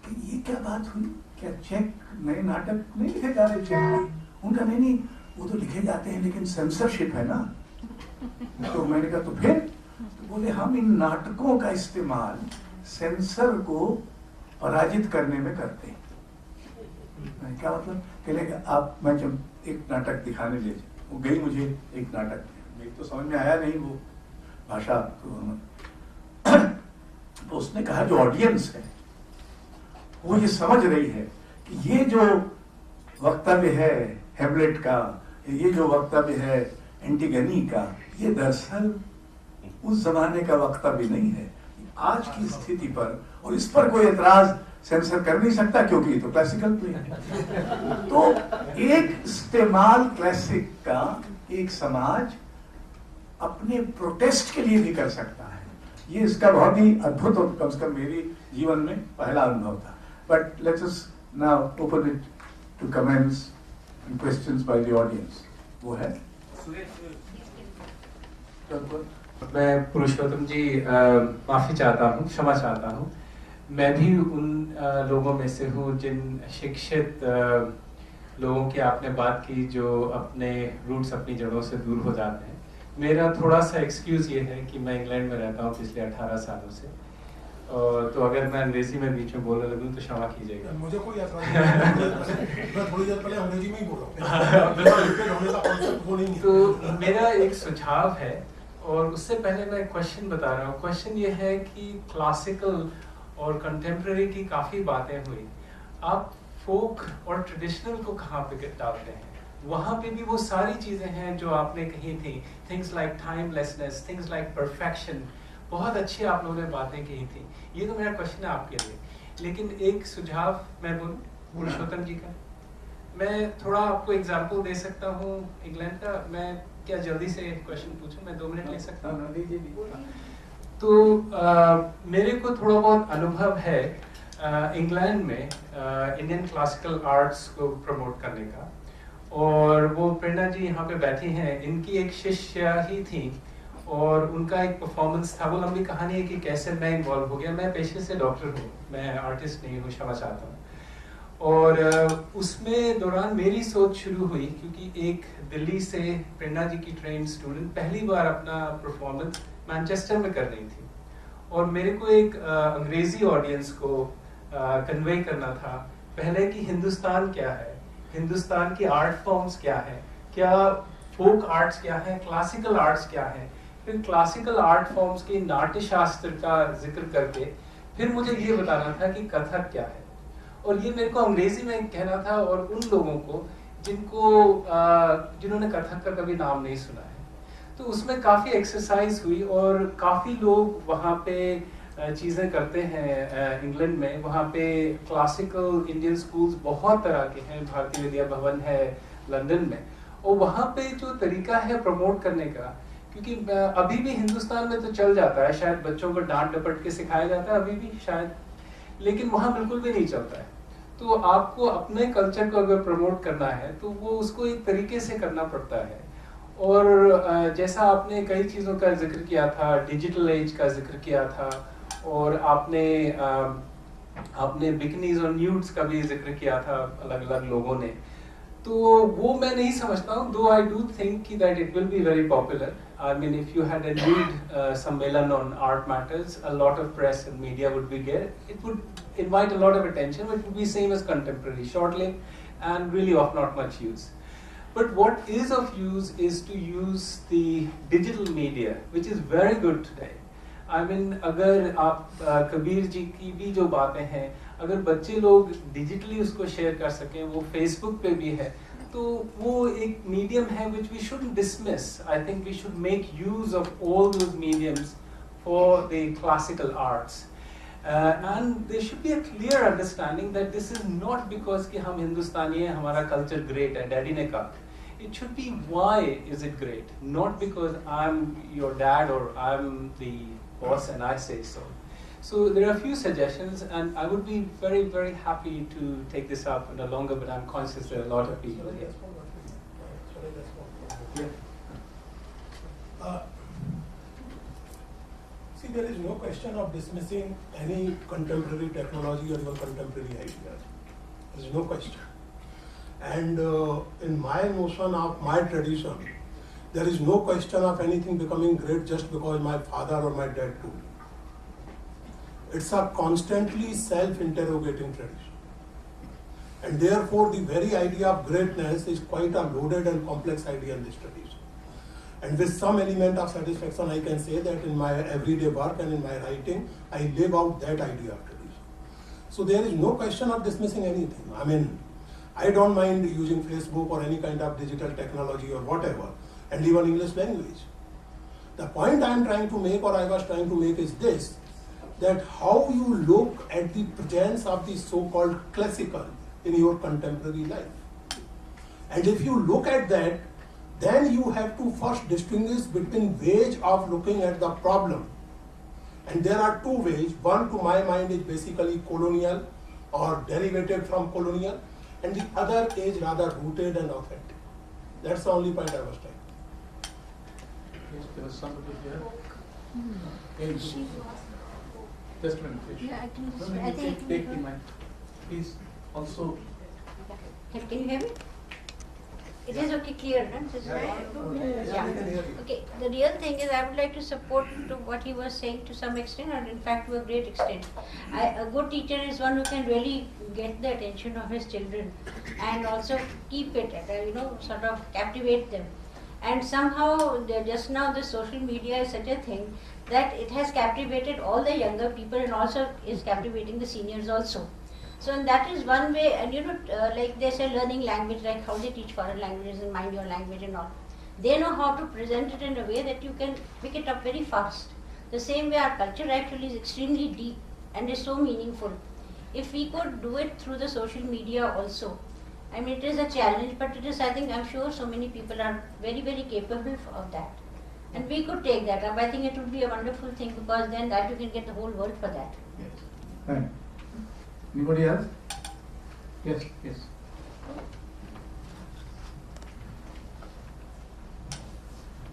कि ये क्या बात हुई, क्या चेक नए नाटक नहीं लिखे जा रहे चेक में? उनका नहीं, वो तो लिखे जाते हैं लेकिन सेंसरशिप है ना। तो मैंने कहा तो फिर? तो बोले हम इन नाटकों का इस्तेमाल सेंसर को पराजित करने में करते हैं। मैं क्या मतलब? कहने आप, मैं जब एक नाटक दिखाने ले वो गई, मुझे एक नाटक मेरी तो समझ में आया नहीं वो भाषा, तो उसने कहा जो ऑडियंस है वो ये समझ रही है कि ये जो वक्तव्य है हैमलेट का, ये जो वक्तव्य है एंटिगनी का, ये दरअसल उस जमाने का वक्तव्य नहीं है, आज की स्थिति पर, और इस पर कोई एतराज सेंसर कर नहीं सकता क्योंकि ये तो क्लासिकल प्ले है। तो एक इस्तेमाल क्लासिक का एक समाज अपने प्रोटेस्ट के लिए भी कर सकता है। ये इसका बहुत ही अद्भुत, और कम से कम मेरी जीवन में पहला अनुभव था। But let's us now open it to comments and questions by the audience. वो है मैं पुरुषोत्तम जी माफ़ी चाहता हूँ, क्षमा चाहता हूँ। मैं भी उन लोगों में से हूँ जिन शिक्षित लोगों की आपने बात की जो अपने रूट्स, अपनी जड़ों से दूर हो जाते हैं। मेरा थोड़ा सा एक्सक्यूज़ ये है कि मैं इंग्लैंड में रहता हूँ पिछले 18 सालों से, और तो अगर मैं अंग्रेजी में बीच में बोलने लगूँ तो क्षमा कीजिएगा। मुझे कोई ऐसा नहीं, मैं थोड़ी देर पहले अंग्रेजी में ही बोल रहा हूँ। तो मेरा एक सुझाव है, और उससे पहले मैं क्वेश्चन बता रहा हूँ। क्वेश्चन ये है कि क्लासिकल और कंटेम्प्रेरी की काफ़ी बातें हुई, आप फोक और ट्रेडिशनल को कहाँ पे डालते हैं? वहाँ पे भी वो सारी चीज़ें हैं जो आपने कही थी, things like timelessness, things like perfection, बहुत अच्छी आप लोगों ने बातें कही थी। ये तो मेरा क्वेश्चन है आपके लिए। लेकिन एक सुझाव मैं बोलूं पुरुषोत्तम जी का, मैं थोड़ा आपको एग्जांपल दे सकता हूँ इंग्लैंड का। मैं क्या जल्दी से क्वेश्चन पूछूं? मैं 2 मिनट ले सकता हूँ? तो मेरे को थोड़ा बहुत अनुभव है इंग्लैंड में इंडियन क्लासिकल आर्ट्स को प्रमोट करने का, और वो प्रेरणा जी यहाँ पे बैठी हैं, इनकी एक शिष्य ही थी और उनका एक परफॉर्मेंस था। वो लंबी कहानी है कि कैसे मैं इन्वॉल्व हो गया। मैं पेशे से डॉक्टर हूँ, मैं आर्टिस्ट नहीं हूँ, क्षमा चाहता हूँ। और उसमें दौरान मेरी सोच शुरू हुई, क्योंकि एक दिल्ली से प्रेरणा जी की ट्रेन स्टूडेंट पहली बार अपना परफॉर्मेंस मैनचेस्टर में कर रही थी, और मेरे को एक अंग्रेजी ऑडियंस को कन्वे करना था पहले कि हिंदुस्तान क्या है, हिंदुस्तान की आर्ट फॉर्म्स क्या है, क्या फोक आर्ट्स क्या है, क्लासिकल आर्ट्स क्या है, फिर क्लासिकल आर्ट फॉर्म्स के नाट्य शास्त्र का जिक्र करके फिर मुझे ये बताना था कि कथक क्या है। और ये मेरे को अंग्रेजी में कहना था, और उन लोगों को जिन्होंने कथक का कभी नाम नहीं सुना है। तो उसमें काफ़ी एक्सरसाइज हुई और काफ़ी लोग वहाँ पे चीज़ें करते हैं इंग्लैंड में। वहाँ पे क्लासिकल इंडियन स्कूल्स बहुत तरह के हैं, भारतीय विद्या भवन है लंदन में, और वहाँ पे जो तरीका है प्रमोट करने का, क्योंकि अभी भी हिंदुस्तान में तो चल जाता है, शायद बच्चों को डांट डपट के सिखाया जाता है अभी भी शायद, लेकिन वहाँ बिल्कुल भी नहीं चलता है। तो आपको अपने कल्चर को अगर प्रमोट करना है तो वो उसको एक तरीके से करना पड़ता है। और जैसा आपने कई चीज़ों का जिक्र किया था, डिजिटल एज का जिक्र किया था, और आपने बिकनीज और न्यूड्स का भी जिक्र किया था अलग अलग लोगों ने, तो वो मैं नहीं समझता हूँ, दो I do think that it will be very popular. I mean, if you had a nude sammelan on art matters, a lot of press and media would be there. It would invite a lot of attention, but it would be same as contemporary, short-lived and really of not much use. But what is of use is to use the digital media, which is very good today. I mean, अगर आप कबीर जी की भी जो बातें हैं, अगर बच्चे लोग डिजिटली उसको शेयर कर सकें, वो फेसबुक पे भी है, तो वो एक मीडियम है which we shouldn't dismiss. I think we should make use of all those mediums for the classical arts. And there should be a clear understanding that this is not because कि हम हिंदुस्तानी हैं, हमारा culture great है, daddy ने कहा. It should be why is it great, not because I'm your dad or I'm the boss and I say so. So there are a few suggestions, and I would be very, very happy to take this up in a longer, but I'm conscious there are a lot of people here. See, there is no question of dismissing any contemporary technology or even contemporary ideas. There is no question. And in my notion of my tradition, there is no question of anything becoming great just because my father or my dad told me. It's a constantly self-interrogating tradition. And therefore, the very idea of greatness is quite a loaded and complex idea in this tradition. And with some element of satisfaction, I can say that in my everyday work and in my writing, I live out that idea of tradition. So there is no question of dismissing anything. I mean, I don't mind using Facebook or any kind of digital technology or whatever, and even English language. The point I am trying to make, or I was trying to make, is this, that how you look at the presence of the so-called classical in your contemporary life. And if you look at that, then you have to first distinguish between ways of looking at the problem. And there are two ways. One, to my mind, is basically colonial or derivated from colonial, and the other is rather rooted and authentic. That's the only point I was trying. Yes, there was somebody here. Hey, just a minute, please. Yeah, I can just, No, I you think take the mic. Please, also. Can you hear me? It is okay, clear, no? This is right? Yeah, I can hear you. Okay, the real thing is I would like to support to what he was saying to some extent, and in fact to a great extent. A good teacher is one who can really get the attention of his children and also keep it, sort of captivate them. And somehow, just now the social media is such a thing that it has captivated all the younger people and also is captivating the seniors also. So and that is one way, and like they say learning language, like how they teach foreign languages and mind your language and all. They know how to present it in a way that you can pick it up very fast. The same way our culture actually is extremely deep and is so meaningful. If we could do it through the social media also, I mean it is a challenge, but it is, I think, I'm sure so many people are very, very capable of that. And we could take that up. I think it would be a wonderful thing, because then that you can get the whole world for that. Yes. Thank you. Anybody else? Yes, yes.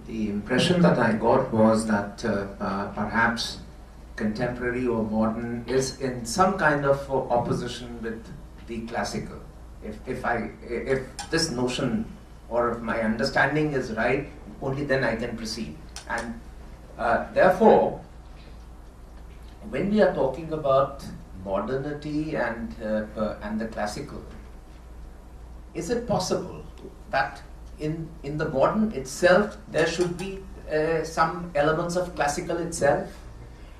The impression that I got was that perhaps contemporary or modern is in some kind of opposition with the classical. If this notion or if my understanding is right, only then I can proceed. And therefore, when we are talking about modernity and the classical, is it possible that in the modern itself there should be some elements of classical itself?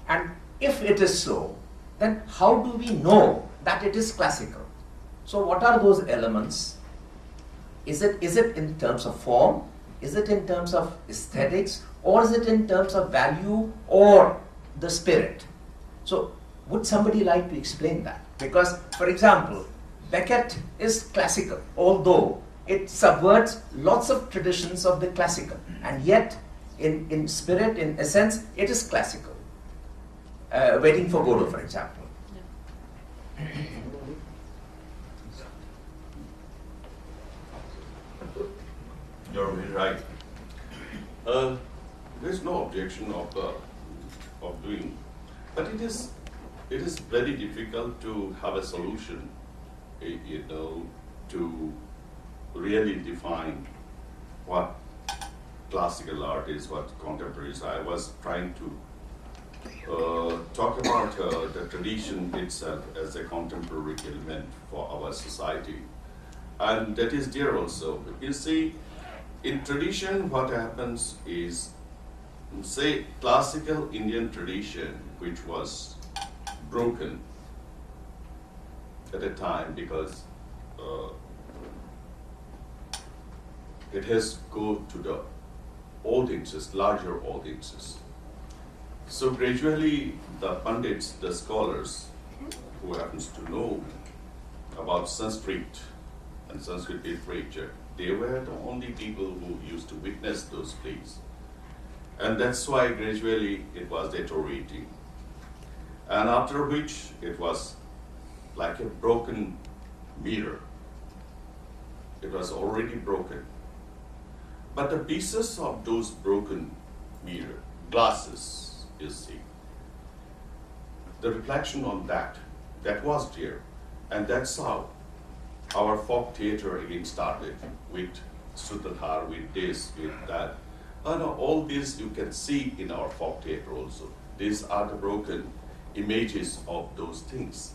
And if it is so, then how do we know that it is classical? So what are those elements? Is it in terms of form, Is it in terms of aesthetics, or is it in terms of value or the spirit? So would somebody like to explain that? Because, for example, Beckett is classical, although it subverts lots of traditions of the classical, and yet in spirit, in essence, it is classical. Waiting for Godot, for example. You're very right. There's no objection of doing, but it is very difficult to have a solution, to really define what classical art is, what contemporary is. I was trying to talk about the tradition itself as a contemporary element for our society, and that is there also. You see, in tradition, what happens is, say, classical Indian tradition, which was broken at a time because it has go to the audiences, larger audiences. So gradually, the pundits, the scholars, who happens to know about Sanskrit and Sanskrit literature, they were the only people who used to witness those plays. And that's why gradually it was deteriorating. And after which it was like a broken mirror. It was already broken. But the pieces of those broken mirror, glasses, you see, the reflection on that was there. And that's how our folk theater again started, with Sutradhara, with this, with that. And all this you can see in our folk theater also. These are the broken images of those things.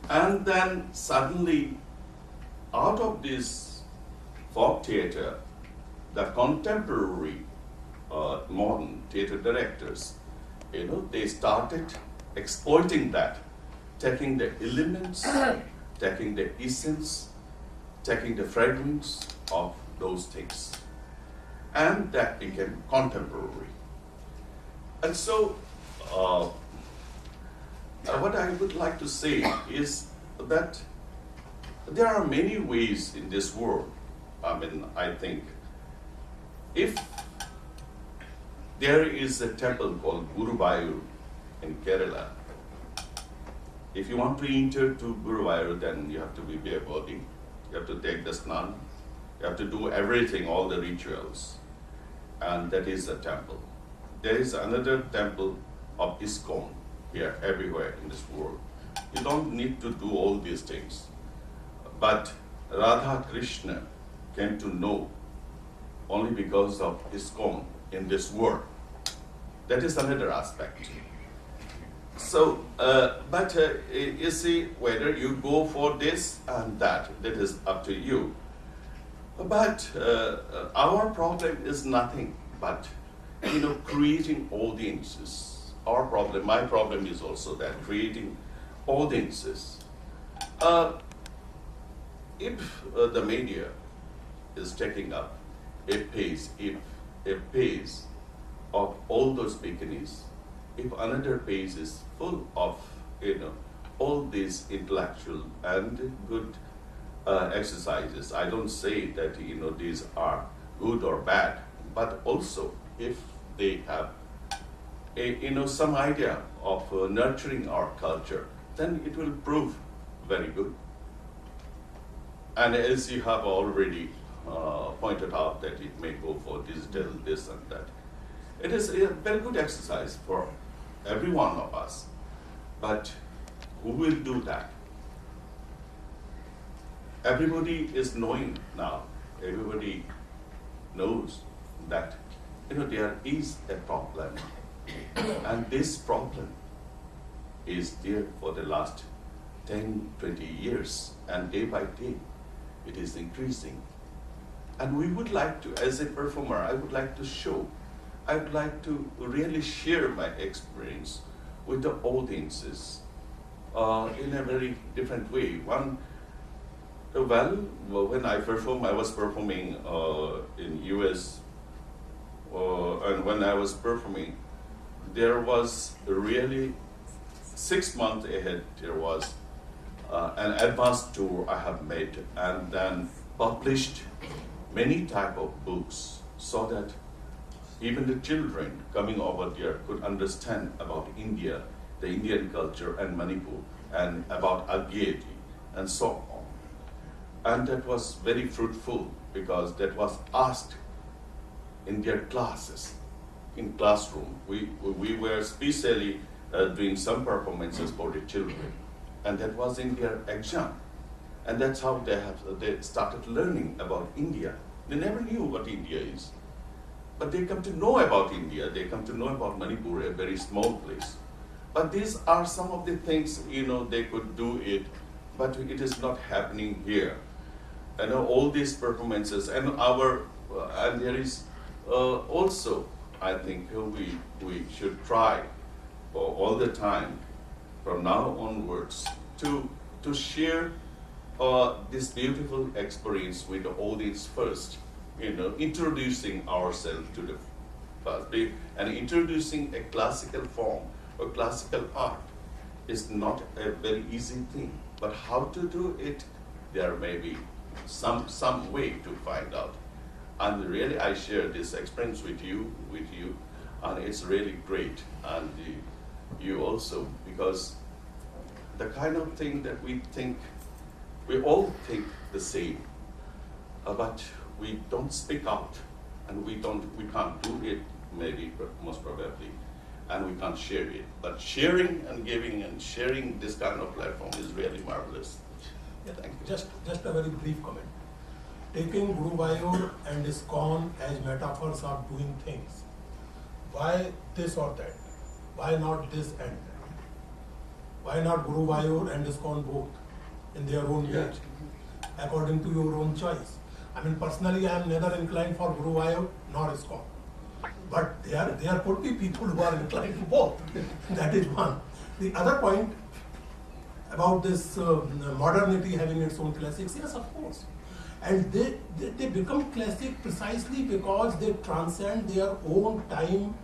And then suddenly, out of this folk theater, the contemporary modern theater directors, they started exploiting that, taking the elements, taking the essence, taking the fragments of those things. And that became contemporary. And so, what I would like to say is that there are many ways in this world. I think if there is a temple called Guruvayur in Kerala, if you want to enter to Guruvayur, then you have to be bare-bodied, you have to take the snan, you have to do everything, all the rituals, and that is a temple. There is another temple of ISKCON here, everywhere in this world. You don't need to do all these things. But Radha Krishna came to know only because of ISKCON in this world. That is another aspect. So, you see, whether you go for this and that is up to you. But our problem is nothing but, creating audiences. Our problem, my problem is also that, creating audiences. If the media is taking up a pace of all those beginnings, if another page is full of, all these intellectual and good exercises, I don't say that, these are good or bad, but also if they have some idea of nurturing our culture, then it will prove very good. And as you have already pointed out that it may go for digital, this and that. It is a very good exercise for every one of us. But who will do that? Everybody is knowing now. Everybody knows that there is a problem. And this problem is there for the last 10, 20 years. And day by day, it is increasing. And we would like to, as a performer, I would like to show, I would like to really share my experience with the audiences in a very different way. One Well, when I performed, I was performing in US, and when I was performing, there was really 6 months ahead. There was an advanced tour I have made, and then published many type of books, so that even the children coming over there could understand about India, the Indian culture, and Manipur, and about Ageti, and so on. And that was very fruitful, because that was asked in their classes, in classroom. We were specially doing some performances for the children, and that was in their exam. And that's how they started learning about India. They never knew what India is, but they come to know about India. They come to know about Manipur, a very small place. But these are some of the things, they could do it, but it is not happening here. All these performances, and there is also, I think we should try all the time from now onwards to share this beautiful experience with the audience first, introducing ourselves to the first, and introducing a classical form or classical art is not a very easy thing. But how to do it, there may be some way to find out. And really, I share this experience with you, and it's really great. And you also, because the kind of thing that we all think the same, but we don't speak out, and we can't do it, maybe, most probably, and we can't share it. But sharing and giving and sharing this kind of platform is really marvelous. Yeah, Thank you. Just a very brief comment. Taking Guruvayur and ISKCON as metaphors of doing things. Why this or that? Why not this and that? Why not Guruvayur and ISKCON both in their own way, according to your own choice? I mean, personally, I am neither inclined for Guruvayur nor ISKCON. But there could be people who are inclined to both. That is one. The other point about this modernity having its own classics, yes, of course. And they become classic precisely because they transcend their own time,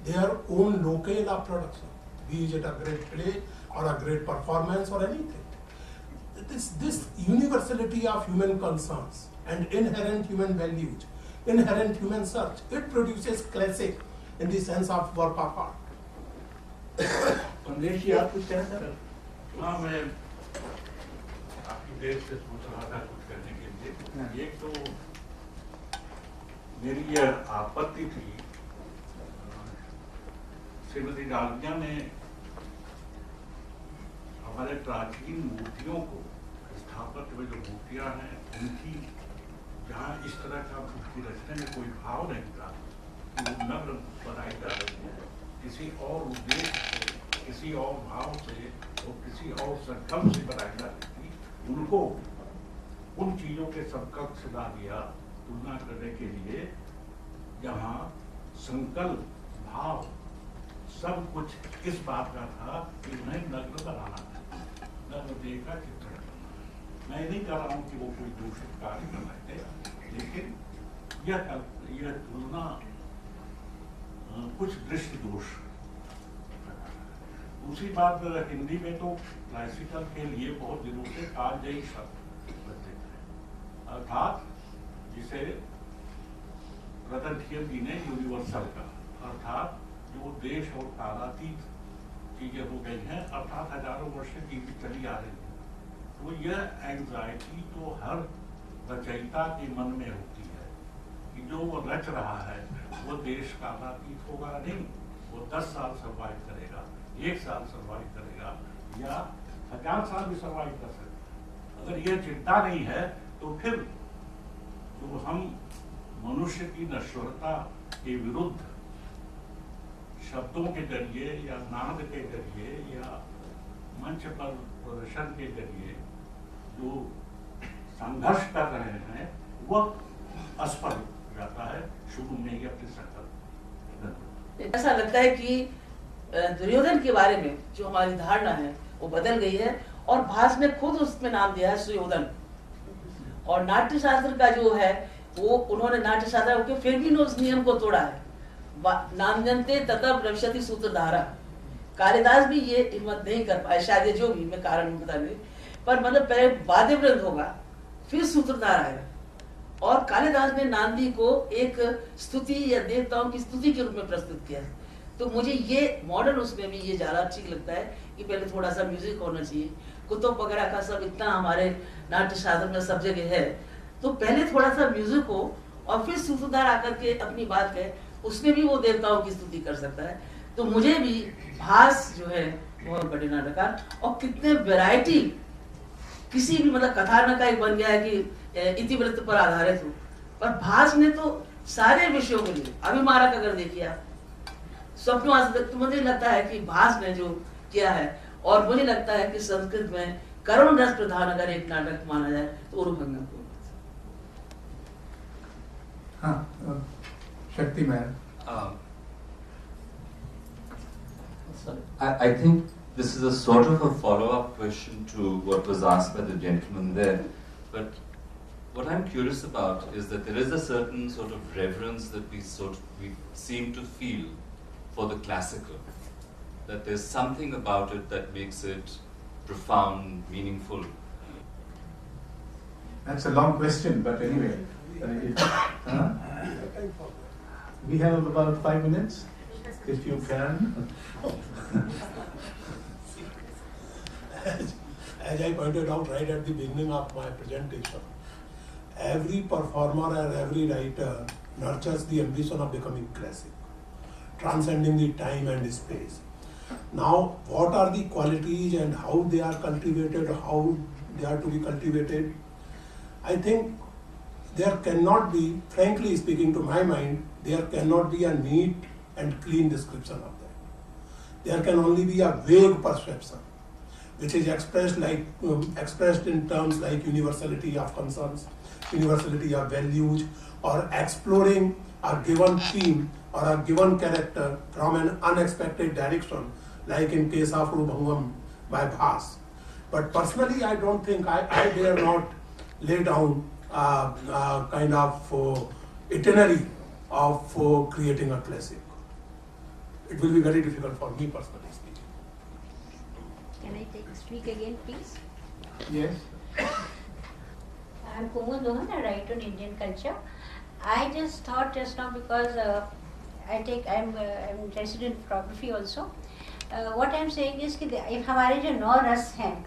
their own locale of production, be it a great play or a great performance or anything. This universality of human concerns and inherent human values, inherent human search, it produces classic in the sense of work of art. Kamlesh ji आप कुछ कहना चाह रहे हैं? हाँ, मैं आपकी देर से सोच रहा था कुछ करने के लिए। एक तो मेरी यह आपत्ति थी, श्रीमती डालमिया ने हमारे प्राचीन मूर्तियों को, स्थापत्य में जो मूर्तियां हैं उनकी, जहाँ इस तरह का उसकी रचने में कोई भाव नहीं था, वो नम्र बनाई जा रही है, किसी और उद्देश्य से, किसी और भाव से और किसी और संकल्प से बनाई जा रही थी, उनको उन चीजों के समकक्ष ला दिया तुलना करने के लिए, जहाँ संकल्प, भाव, सब कुछ इस बात का था कि उन्हें नग्न बनाना था, नग्न देह का चित्रण करना। मैं नहीं कह रहा हूँ कि वो कोई दूषित कार्य कर रहे थे, लेकिन यह तुलना कुछ दृष्टि दोष। दूसरी बात, हिंदी में तो क्लासिकल के लिए बहुत दिनों से कालजयी शब्द प्रचलित है, अर्थात जिसे रतन जी ने यूनिवर्सल का, अर्थात जो देश और कालातीत चीजें हो गई हैं, अर्थात हजारों वर्ष की चली आ रही है। तो यह एंजाइटी तो हर रचयिता के मन में होती है कि जो वो रच रहा है वो देश कालातीत होगा नहीं, वो 10 साल सर्वाइव करेगा, 1 साल सर्वाइव करेगा, या 1000 साल भी सर्वाइव कर सकता। अगर यह चिंता नहीं है तो फिर जो हम मनुष्य की नश्वरता के विरुद्ध शब्दों के जरिए या नाद के जरिए या मंच पर प्रदर्शन के जरिए जो संघर्ष कर रहे हैं, वह असफल हो जाता है शुरू में ही अपने संकल्प। ऐसा लगता है कि दुर्योधन के बारे में जो हमारी धारणा है वो बदल गई है, और भास ने खुद उसमें नाम दिया है सुयोधन। और नाट्य शास्त्र का जो है वो उन्होंने नाट्य शास्त्र के फिर भी उस नियम को तोड़ा है। नान्यन्ते ततः प्रविशति सूत्रधारा। कालिदास भी ये हिम्मत नहीं कर पाए, शायद ये जो भी मैं कारण बता रही, पर मतलब पहले वाद्य वृंद होगा फिर सूत्रधार आएगा। और कालिदास ने नांदी को एक स्तुति या देवताओं की स्तुति के रूप में प्रस्तुत किया। तो मुझे ये मॉडर्न उसमें भी ये ज्यादा ठीक लगता है कि पहले थोड़ा सा म्यूजिक होना चाहिए। कुतुब वगैरह का सब इतना हमारे नाट्य शास्त्र में सब जगह है, तो पहले थोड़ा सा म्यूजिक हो और फिर सूत्रधार आकर के अपनी बात कहे, उसमें भी वो देवताओं की स्तुति कर सकता है। तो मुझे भी भास जो है बहुत बड़े नाटककार, और कितने वैरायटी, किसी भी मतलब कथानक का एक बन गया है कि इतिवृत्त पर आधारित हो, पर भास ने तो सारे विषयों को लिए। अभिमारक अगर देखिए आप, स्वप्नवास, तो मुझे लगता है कि भास ने जो किया है, और मुझे लगता है कि संस्कृत में करुण रस प्रधान अगर एक नाटक माना जाए तो उरुभंगम को। हाँ, शक्ति ma'am. I think this is a sort of a follow-up question to what was asked by the gentleman there. But what I'm curious about is that there is a certain sort of reverence that we seem to feel for the classical. That there's something about it that makes it profound, meaningful. That's a long question, but anyway. We have about 5 minutes, if you can. As I pointed out right at the beginning of my presentation, every performer and every writer nurtures the ambition of becoming classic, transcending the time and space. Now, what are the qualities and how they are cultivated, how they are to be cultivated? I think there cannot be, frankly speaking to my mind, there cannot be a neat and clean description of that. There can only be a vague perception, which is expressed in terms like universality of concerns, universality of values, or exploring a given theme or a given character from an unexpected direction, like in case of Urubhangam by Bhas. But personally, I don't think, I dare not lay down a kind of itinerary of creating a classic. It will be very difficult for me personally speaking. Can I speak again, please? Yes. I'm Kumud Lohan, I write on Indian culture. I just thought just now, because I'm interested in photography also. What I'm saying is कि हमारे जो 9 रस हैं,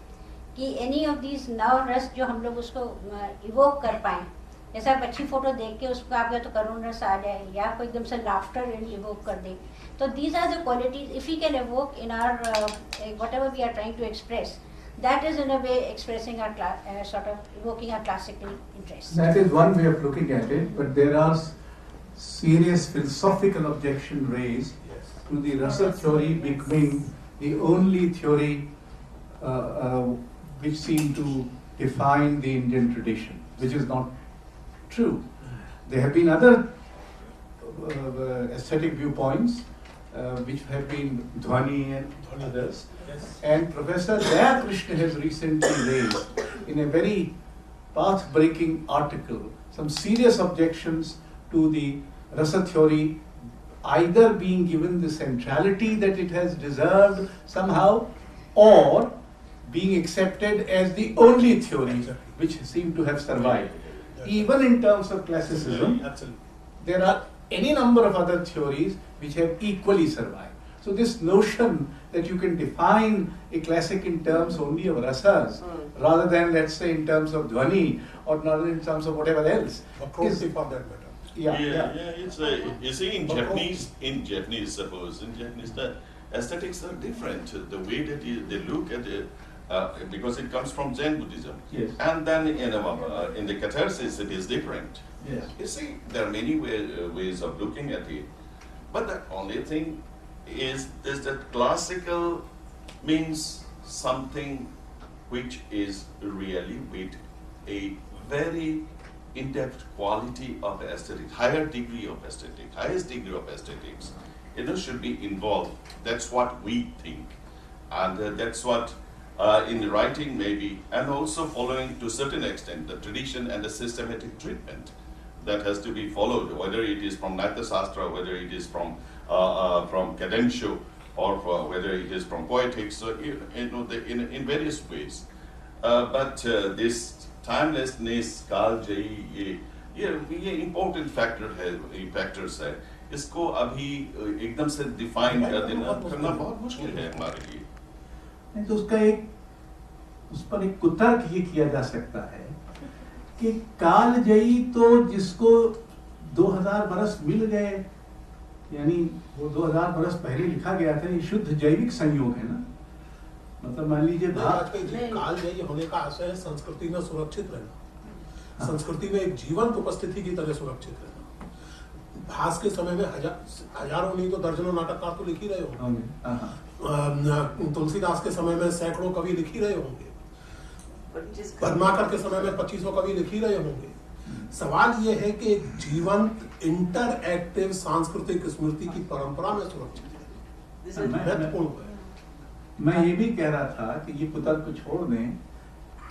कि any of these 9 रस जो हम लोग उसको evoke कर पाएं, जैसा आप अच्छी फोटो देख के उसको आप या तो करुण रस आ जाए या आपको एकदम से laughter evoke कर दे, तो these are the qualities if we can evoke in our whatever we are trying to express. That is in a way expressing our sort of evoking our classical interest. That is one way of looking at it, but there are serious philosophical objection raised to the Rasa theory becoming the only theory which seemed to define the Indian tradition, which is not true. There have been other aesthetic viewpoints which have been Dhwani and others. And Professor Daya Krishna has recently raised in a very path-breaking article some serious objections to the Rasa theory either being given the centrality that it has deserved somehow, or being accepted as the only theory which seem to have survived. Even in terms of classicism, there are any number of other theories which have equally survived. So this notion that you can define a classic in terms only of rasas, rather than, let's say, in terms of dhwani, or not in terms of whatever else. Is, for that matter. It's you see, in Japanese, suppose, in Japanese, the aesthetics are different. The way that they look at it, because it comes from Zen Buddhism. Yes. And then in the catharsis, it is different. Yes. You see, there are many ways of looking at it. But the only thing is that classical means something which is really with a very in-depth quality of aesthetic, higher degree of aesthetic, highest degree of aesthetics, should be involved. That's what we think. And that's what in writing maybe, and also following to a certain extent the tradition and the systematic treatment that has to be followed, whether it is from Natya Sastra, whether it is from cadential, or whether it is from poetics, so in various ways. But this timelessness, कालजयी, ये important factors है. इसको अभी एकदम से define करना बहुत मुश्किल है हमारे लिए. नहीं तो उस पर एक कुतर्क ये किया जा सकता है कि कालजयी तो जिसको 2000 बरस मिल गए, यानी वो 2000 बरस पहले लिखा गया था, ये शुद्ध जैविक संयोग है ना. मतलब मान लीजिए कालजयी होने का आशय है संस्कृति में सुरक्षित रहना, संस्कृति में एक जीवंत उपस्थिति की तरह सुरक्षित रहना. भास के समय में हजारों नहीं तो दर्जनों नाटककार तो लिख ही रहे होंगे. तुलसीदास के समय में सैकड़ों कवि लिख ही रहे होंगे. पद्माकर के समय में 2500 कवि लिख ही रहे होंगे. सवाल ये है कि एक जीवंत इंटरएक्टिव सांस्कृतिक स्मृति की परंपरा में सुरक्षित है. महत्वपूर्ण है. मैं ये भी कह रहा था कि ये कुतर्क को छोड़ दें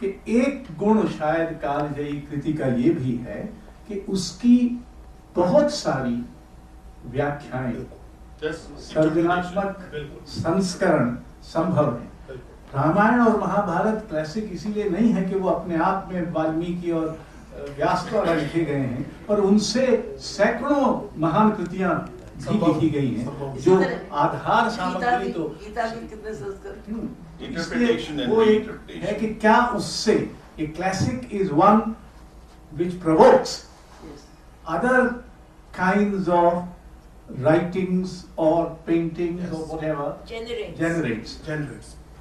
कि एक गुण शायद कालजयी कृति का ये भी है कि उसकी बहुत सारी व्याख्याएं, सर्जनात्मक संस्करण संभव है. रामायण और महाभारत क्लासिक इसीलिए नहीं है कि वो अपने आप में वाल्मीकि और व्यास द्वारा लिखे गए हैं, पर उनसे सैकड़ों महान कृतियां भी लिखी गई हैं जो आधार सामग्री तो इसलिए वो एक है कि क्या उससे ये classic is one which provokes other kinds of writings or paintings or whatever generates.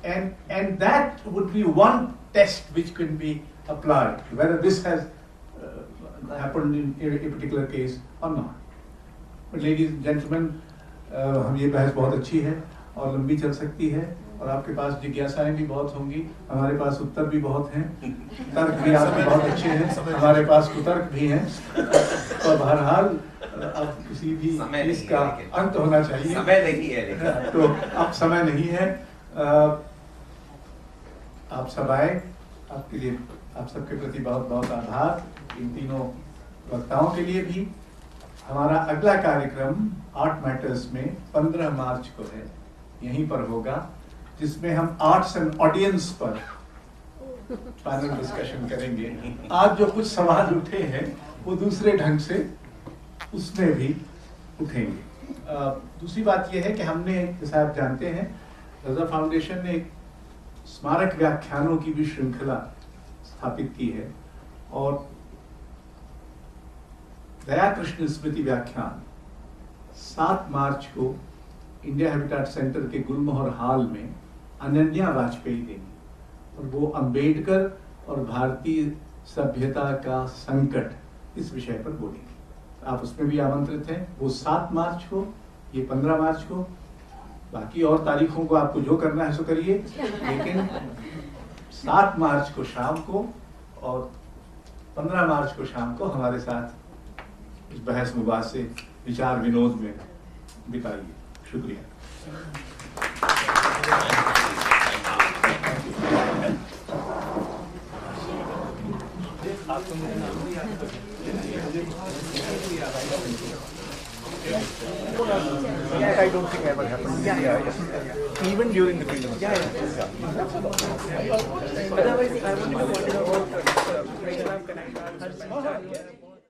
And that would be one test which can be applied, whether this has happened in a particular case or not. But ladies and gentlemen, हम ये बहस बहुत अच्छी है और लंबी चल सकती है, और आपके पास जिज्ञासाएं भी बहुत होंगी, हमारे पास उत्तर भी बहुत हैं, तर्क भी आपके बहुत अच्छे हैं, हमारे पास कुतर्क भी हैं. तो बहरहाल अब किसी भी इसका अंत होना चाहिए. समय नहीं है तो अब समय नहीं है. आप सब आए, आपके लिए आप सबके प्रति बहुत बहुत आभार. इन तीनों वक्ताओं के लिए भी. हमारा अगला कार्यक्रम आर्ट मैटर्स में 15 मार्च को है, यहीं पर होगा, जिसमें हम आर्ट्स एंड ऑडियंस पर पैनल डिस्कशन करेंगे. आज जो कुछ सवाल उठे हैं वो दूसरे ढंग से उसमें भी उठेंगे. दूसरी बात यह है कि हमने, जैसा आप जानते हैं, रजा फाउंडेशन ने एक स्मारक व्याख्यानों की भी श्रृंखला स्थापित की है, और दया कृष्ण स्मृति व्याख्यान 7 मार्च को इंडिया हैबिटेट सेंटर के गुलमोहर हॉल में अनन्या वाजपेयी देंगी, और वो अंबेडकर और भारतीय सभ्यता का संकट इस विषय पर बोलेंगे. आप उसमें भी आमंत्रित हैं. वो 7 मार्च को, ये 15 मार्च को. बाकी और तारीखों को आपको जो करना है सो करिए, लेकिन 7 मार्च को शाम को और 15 मार्च को शाम को हमारे साथ इस बहस मुबास से विचार विनोद में बिताइए. शुक्रिया. I don't think ever happened. Yeah. Even during the freedom. Otherwise, I want to know about Connect.